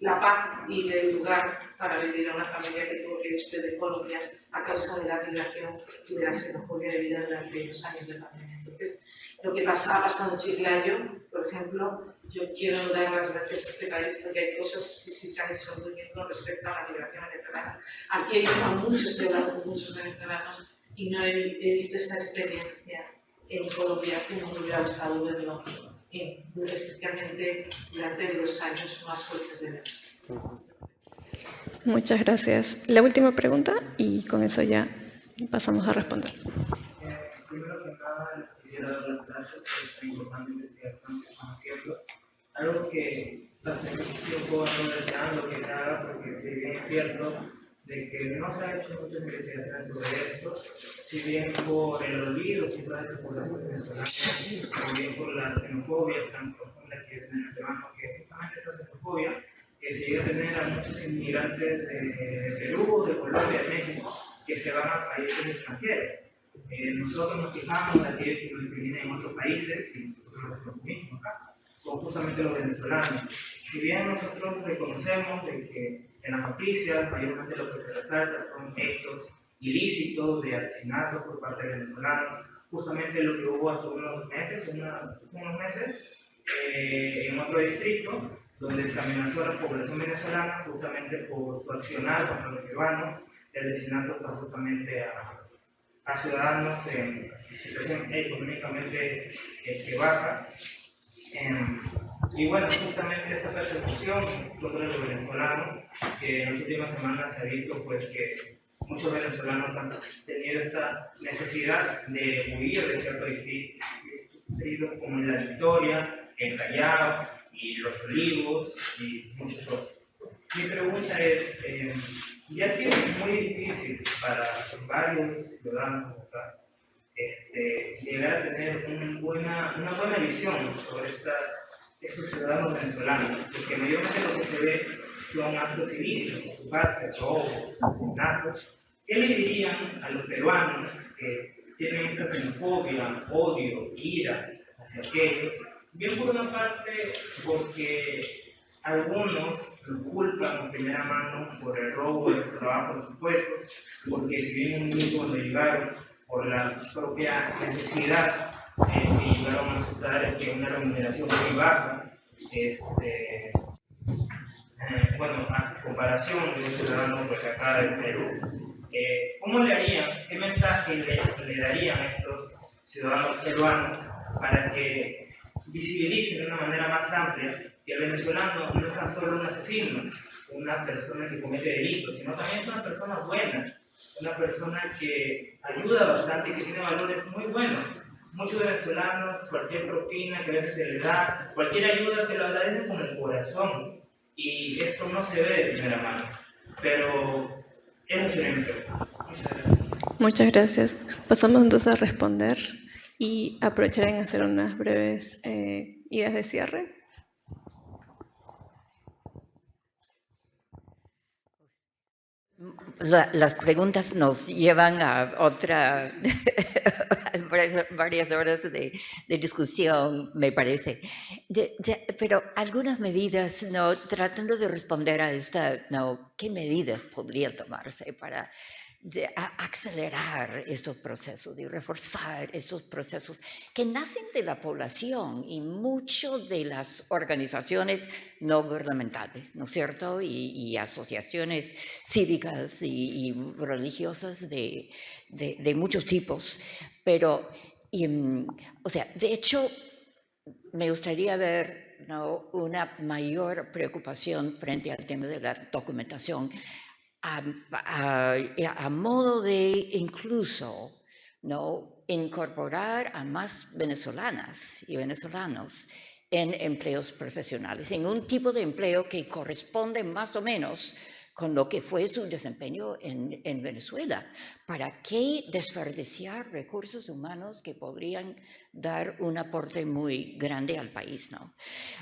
G: la paz y el lugar para vivir a una familia que tuvo que irse de Colombia a causa de la migración y de la xenofobia de vida durante los años de pandemia. Entonces, lo que ha pasado en Chiclayo, por ejemplo, yo quiero dar las gracias a este país porque hay cosas que sí se han hecho muy bien con respecto a la migración venezolana. Aquí he ido a muchos, he hablado con muchos venezolanos y no he visto esa experiencia en Colombia que me hubiera gustado verlo, especialmente durante los años más fuertes de la.
A: Muchas gracias. La última pregunta y con eso ya pasamos a responder.
H: Primero que nada, quisiera dar las gracias por esta importante investigación que están haciendo. Algo que hace tiempo no deseando que se haga, porque si bien es cierto de que no se han hecho muchas investigaciones sobre esto, si bien por el olvido quizás de la población venezolana, también por la xenofobia tan profunda que es venezolana, que justamente esta xenofobia que se llega a tener a muchos inmigrantes de Perú, de Colombia, de México, que se van a países extranjeros. Nosotros nos fijamos en aquellos que vienen en otros países y nosotros lo hacemos mismo acá, o justamente los venezolanos. Si bien nosotros reconocemos de que en las noticias mayormente lo que se resalta son hechos ilícitos de asesinatos por parte de venezolanos, justamente lo que hubo hace unos meses en otro distrito, donde se amenazó a la población venezolana justamente por su accionar contra los peruanos. El asesinato fue justamente a a ciudadanos en situación económicamente baja. Y bueno, justamente esta persecución contra los venezolanos, que en las últimas semanas se ha visto pues que muchos venezolanos han tenido esta necesidad de huir de ciertos distritos como en La Victoria, el Callao y Los Olivos y muchos otros. Mi pregunta es, ya que es muy difícil para varios ciudadanos acá, llegar a tener una buena visión sobre estos ciudadanos venezolanos, porque mayormente lo que se ve son actos ilícitos por su parte, robos, asesinatos. ¿Qué le dirían a los peruanos que tienen esta xenofobia, odio, ira hacia aquellos? Bien por una parte porque algunos lo culpan en primera mano por el robo del trabajo, por supuesto, porque si bien un niño cuando llegaron por la propia necesidad, y llegaron a aceptar que una remuneración muy baja, bueno, a comparación de un ciudadano pues acá del Perú, ¿cómo le harían, qué mensaje le darían a estos ciudadanos peruanos para que visibilicen de una manera más amplia que el venezolano no es tan solo un asesino, una persona que comete delitos, sino también es una persona buena, una persona que ayuda bastante y que tiene valores muy buenos? Muchos venezolanos, cualquier propina que a veces se les da, cualquier ayuda se lo agradecen con el corazón, y esto no se ve de primera mano, pero es un ejemplo. Muchas gracias.
A: Muchas gracias. Pasamos entonces a responder y aprovechar en hacer unas breves ideas de cierre.
D: Las preguntas nos llevan a varias horas de discusión, me parece. Pero algunas medidas, ¿no? Tratando de responder a esta, ¿no? ¿Qué medidas podrían tomarse para acelerar estos procesos y reforzar estos procesos que nacen de la población y mucho de las organizaciones no gubernamentales, ¿no es cierto? Y asociaciones cívicas y religiosas de muchos tipos. Pero, o sea, de hecho, me gustaría ver, ¿no? Una mayor preocupación frente al tema de la documentación, a modo de incluso, ¿no? Incorporar a más venezolanas y venezolanos en empleos profesionales, en un tipo de empleo que corresponde más o menos con lo que fue su desempeño en Venezuela. ¿Para qué desperdiciar recursos humanos que podrían dar un aporte muy grande al país, ¿no?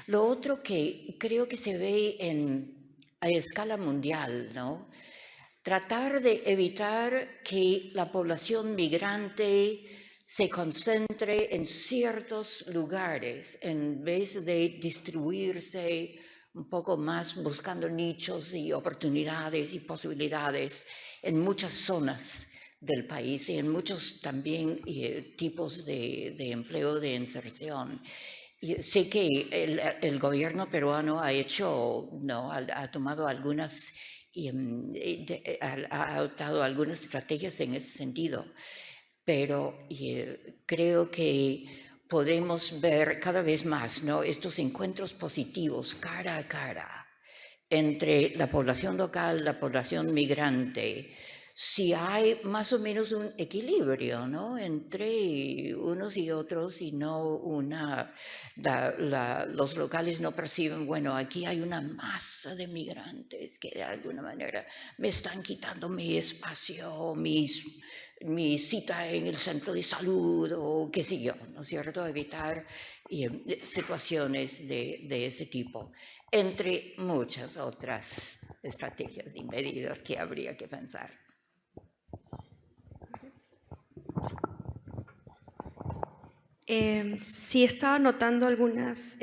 D: Lo otro que creo que se ve a escala mundial, ¿no? Tratar de evitar que la población migrante se concentre en ciertos lugares en vez de distribuirse un poco más buscando nichos y oportunidades y posibilidades en muchas zonas del país y en muchos también tipos de empleo de inserción. Y sé que el gobierno peruano ha hecho, ¿no? Ha tomado algunas ha adoptado algunas estrategias en ese sentido, pero creo que podemos ver cada vez más, ¿no? Estos encuentros positivos cara a cara entre la población local, la población migrante, si hay más o menos un equilibrio, ¿no? Entre unos y otros, y no los locales no perciben, bueno, aquí hay una masa de migrantes que de alguna manera me están quitando mi espacio, mi cita en el centro de salud o qué sé yo, ¿no es cierto? Evitar situaciones de ese tipo, entre muchas otras estrategias y medidas que habría que pensar.
C: Sí, estaba notando algunas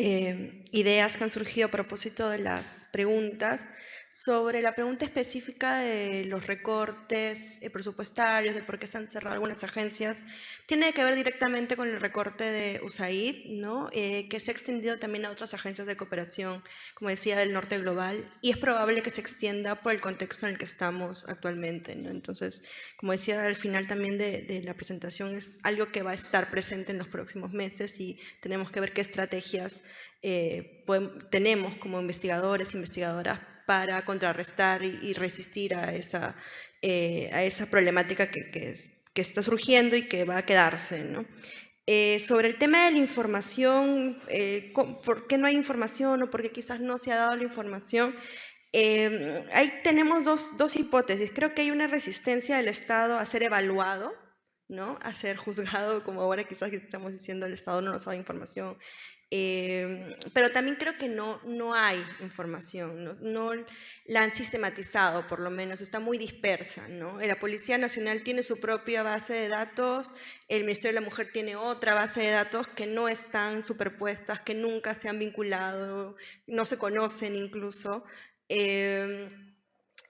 C: ideas que han surgido a propósito de las preguntas. Sobre la pregunta específica de los recortes presupuestarios, de por qué se han cerrado algunas agencias, tiene que ver directamente con el recorte de USAID, ¿no? Que se ha extendido también a otras agencias de cooperación, como decía, del norte global, y es probable que se extienda por el contexto en el que estamos actualmente, ¿no? Entonces, como decía al final también de la presentación, es algo que va a estar presente en los próximos meses y tenemos que ver qué estrategias tenemos como investigadores, investigadoras, para contrarrestar y resistir a esa problemática que está surgiendo y que va a quedarse, ¿no? Sobre el tema de la información, ¿por qué no hay información o por qué quizás no se ha dado la información? Ahí tenemos dos hipótesis. Creo que hay una resistencia del Estado a ser evaluado, ¿no? A ser juzgado, como ahora quizás que estamos diciendo, el Estado no nos da información. Pero también creo que no hay información, no la han sistematizado, por lo menos, está muy dispersa, ¿no? La Policía Nacional tiene su propia base de datos, el Ministerio de la Mujer tiene otra base de datos que no están superpuestas, que nunca se han vinculado, no se conocen incluso.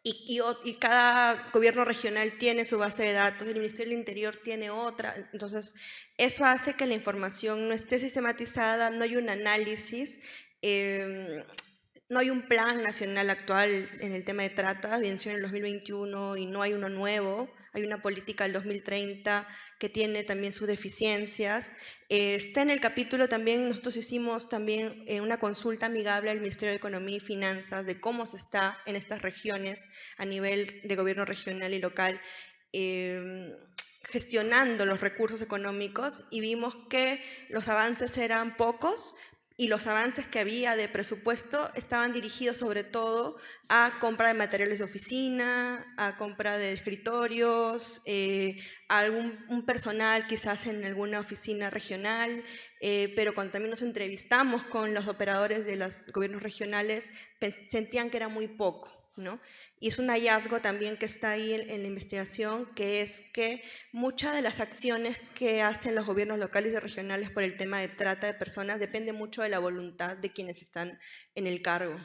C: Y cada gobierno regional tiene su base de datos, el Ministerio del Interior tiene otra, entonces eso hace que la información no esté sistematizada, no hay un análisis, no hay un plan nacional actual en el tema de trata, venció en el 2021 y no hay uno nuevo, hay una política del 2030 que tiene también sus deficiencias. Está en el capítulo también, nosotros hicimos también una consulta amigable al Ministerio de Economía y Finanzas de cómo se está en estas regiones a nivel de gobierno regional y local, gestionando los recursos económicos, y vimos que los avances eran pocos y los avances que había de presupuesto estaban dirigidos sobre todo a compra de materiales de oficina, a compra de escritorios, a un personal quizás en alguna oficina regional, pero cuando también nos entrevistamos con los operadores de los gobiernos regionales, sentían que era muy poco, ¿no? Y es un hallazgo también que está ahí en la investigación, que es que muchas de las acciones que hacen los gobiernos locales y regionales por el tema de trata de personas depende mucho de la voluntad de quienes están en el cargo.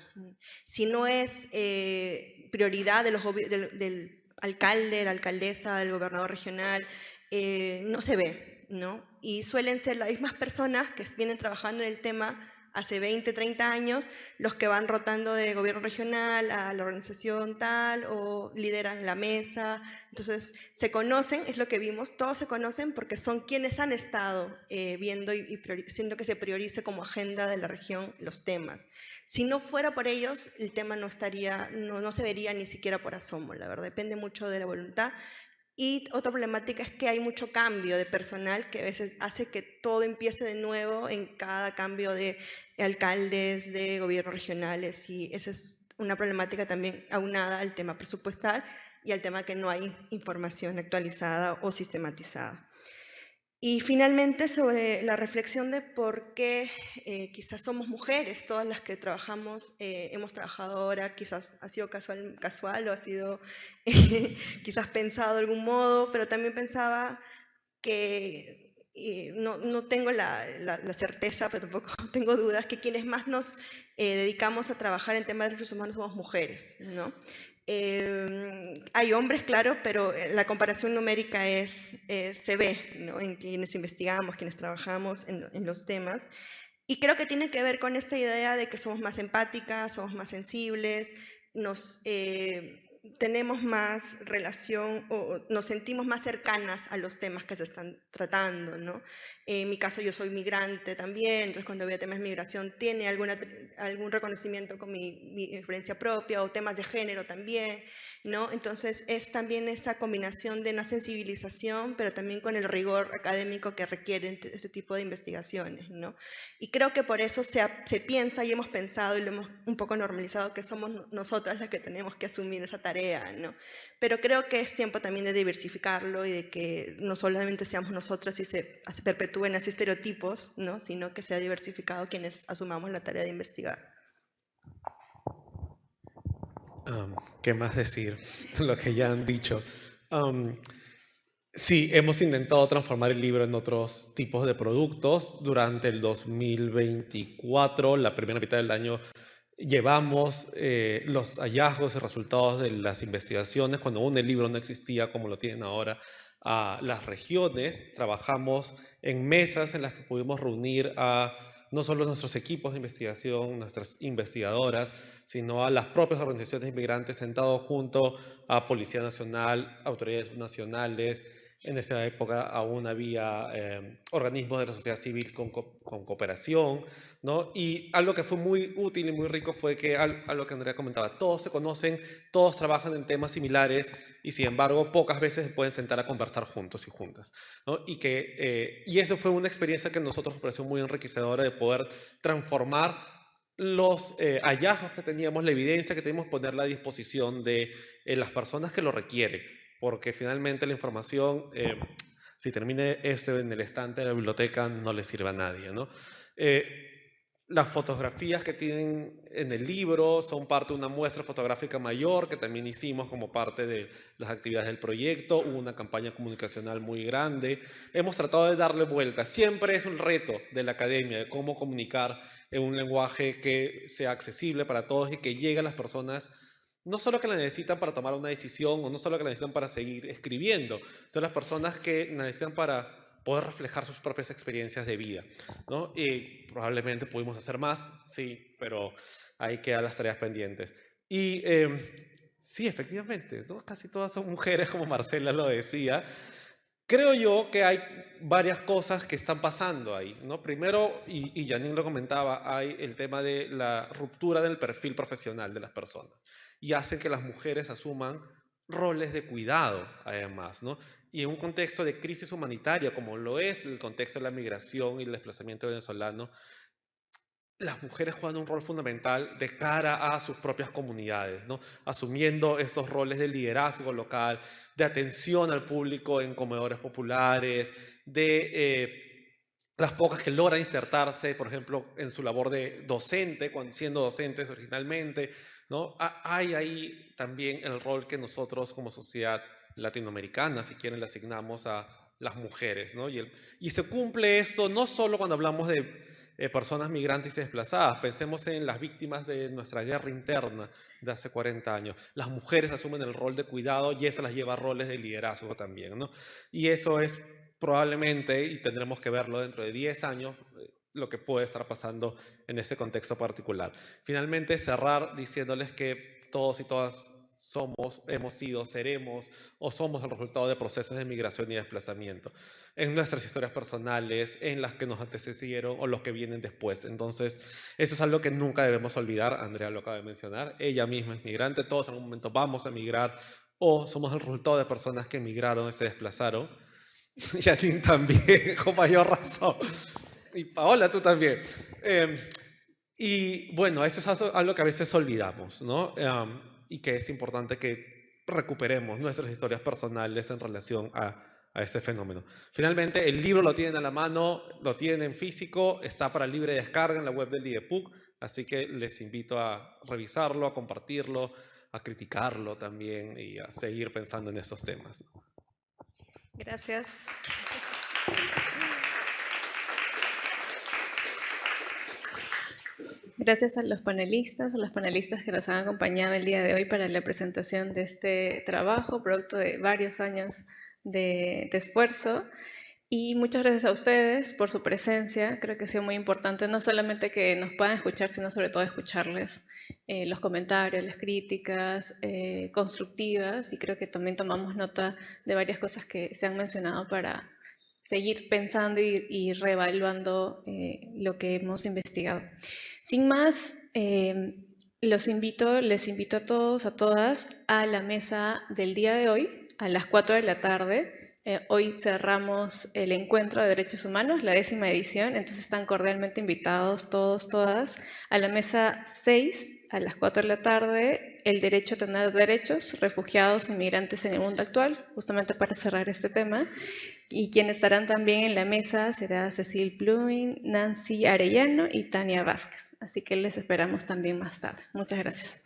C: Si no es prioridad del alcalde, la alcaldesa, del gobernador regional, no se ve, ¿no? Y suelen ser las mismas personas que vienen trabajando en el tema hace 20, 30 años, los que van rotando de gobierno regional a la organización tal o lideran la mesa. Entonces, se conocen, es lo que vimos, todos se conocen porque son quienes han estado viendo y haciendo que se priorice como agenda de la región los temas. Si no fuera por ellos, el tema no se vería ni siquiera por asomo, la verdad, depende mucho de la voluntad. Y otra problemática es que hay mucho cambio de personal que a veces hace que todo empiece de nuevo en cada cambio de alcaldes, de gobiernos regionales, y esa es una problemática también aunada al tema presupuestal y al tema que no hay información actualizada o sistematizada. Y finalmente, sobre la reflexión de por qué quizás somos mujeres, todas las que trabajamos, hemos trabajado ahora, quizás ha sido casual o ha sido quizás pensado de algún modo, pero también pensaba que no tengo la certeza, pero tampoco tengo dudas, que quienes más nos dedicamos a trabajar en temas de derechos humanos somos mujeres, ¿no? Hay hombres, claro, pero la comparación numérica se ve, ¿no? En quienes investigamos, quienes trabajamos en los temas. Y creo que tiene que ver con esta idea de que somos más empáticas, somos más sensibles, tenemos más relación o nos sentimos más cercanas a los temas que se están tratando, ¿no? En mi caso yo soy migrante también, entonces cuando veo temas de migración tiene algún reconocimiento con mi experiencia propia, o temas de género también, ¿no? Entonces es también esa combinación de una sensibilización, pero también con el rigor académico que requieren este tipo de investigaciones, ¿no? Y creo que por eso se piensa y hemos pensado y lo hemos un poco normalizado que somos nosotras las que tenemos que asumir esa tarea, ¿no? Pero creo que es tiempo también de diversificarlo y de que no solamente seamos nosotras y se perpetúen así estereotipos, ¿no? Sino que sea diversificado quienes asumamos la tarea de investigar.
B: ¿Qué más decir? Lo que ya han dicho. Sí, hemos intentado transformar el libro en otros tipos de productos. Durante el 2024, la primera mitad del año, llevamos los hallazgos y resultados de las investigaciones, cuando aún el libro no existía como lo tienen ahora, a las regiones. Trabajamos en mesas en las que pudimos reunir a no solo nuestros equipos de investigación, nuestras investigadoras, sino a las propias organizaciones inmigrantes, sentados junto a Policía Nacional, autoridades nacionales. En esa época aún había organismos de la sociedad civil con cooperación, ¿no? Y algo que fue muy útil y muy rico fue que, algo que Andrea comentaba, todos se conocen, todos trabajan en temas similares y sin embargo pocas veces se pueden sentar a conversar juntos y juntas, ¿no? Y eso fue una experiencia que a nosotros nos pareció muy enriquecedora, de poder transformar los hallazgos que teníamos, la evidencia que teníamos, ponerla a disposición de las personas que lo requieren. Porque finalmente la información, si termine esto en el estante de la biblioteca, no le sirve a nadie, ¿no? Las fotografías que tienen en el libro son parte de una muestra fotográfica mayor que también hicimos como parte de las actividades del proyecto. Hubo una campaña comunicacional muy grande. Hemos tratado de darle vuelta. Siempre es un reto de la academia, de cómo comunicar en un lenguaje que sea accesible para todos y que llegue a las personas, no solo que la necesitan para tomar una decisión, o no solo que la necesitan para seguir escribiendo, sino las personas que la necesitan para poder reflejar sus propias experiencias de vida, ¿no? Y probablemente pudimos hacer más, sí, pero ahí quedan las tareas pendientes. Y sí, efectivamente, ¿no? Casi todas son mujeres, como Marcela lo decía. Creo yo que hay varias cosas que están pasando ahí, ¿no? Primero, y Janine lo comentaba, hay el tema de la ruptura del perfil profesional de las personas y hacen que las mujeres asuman roles de cuidado, además, ¿no? Y en un contexto de crisis humanitaria, como lo es el contexto de la migración y el desplazamiento venezolano, las mujeres juegan un rol fundamental de cara a sus propias comunidades, ¿no? Asumiendo estos roles de liderazgo local, de atención al público en comedores populares, de las pocas que logran insertarse, por ejemplo, en su labor de docente, siendo docentes originalmente, ¿no? Hay ahí también el rol que nosotros como sociedad latinoamericana, si quieren, le asignamos a las mujeres, ¿no? Y se cumple esto no solo cuando hablamos de personas migrantes y desplazadas. Pensemos en las víctimas de nuestra guerra interna de hace 40 años. Las mujeres asumen el rol de cuidado y eso las lleva a roles de liderazgo también, ¿no? Y eso es probablemente, y tendremos que verlo dentro de 10 años, lo que puede estar pasando en ese contexto particular. Finalmente, cerrar diciéndoles que todos y todas somos, hemos sido, seremos o somos el resultado de procesos de migración y desplazamiento en nuestras historias personales, en las que nos antecedieron o los que vienen después. Entonces, eso es algo que nunca debemos olvidar. Andrea lo acaba de mencionar, ella misma es migrante, todos en algún momento vamos a migrar o somos el resultado de personas que emigraron y se desplazaron. Janine también, con mayor razón. Y Paola, tú también. Y bueno, eso es algo que a veces olvidamos, ¿no? Y que es importante que recuperemos nuestras historias personales en relación a ese fenómeno. Finalmente, el libro lo tienen a la mano, lo tienen en físico, está para libre descarga en la web del IDEPUC, así que les invito a revisarlo, a compartirlo, a criticarlo también y a seguir pensando en estos temas.
A: Gracias. Gracias a los panelistas que nos han acompañado el día de hoy para la presentación de este trabajo, producto de varios años de esfuerzo. Y muchas gracias a ustedes por su presencia. Creo que ha sido muy importante no solamente que nos puedan escuchar, sino sobre todo escucharles los comentarios, las críticas constructivas. Y creo que también tomamos nota de varias cosas que se han mencionado para seguir pensando y reevaluando lo que hemos investigado. Sin más, les invito a todos, a todas, a la mesa del día de hoy, a las 4 de la tarde. Hoy cerramos el encuentro de derechos humanos, la 10ª edición, entonces están cordialmente invitados todos, todas, a la mesa 6, a las 4 de la tarde, el derecho a tener derechos, refugiados e inmigrantes en el mundo actual, justamente para cerrar este tema. Y quienes estarán también en la mesa será Cecil Plumin, Nancy Arellano y Tania Vázquez. Así que les esperamos también más tarde. Muchas gracias.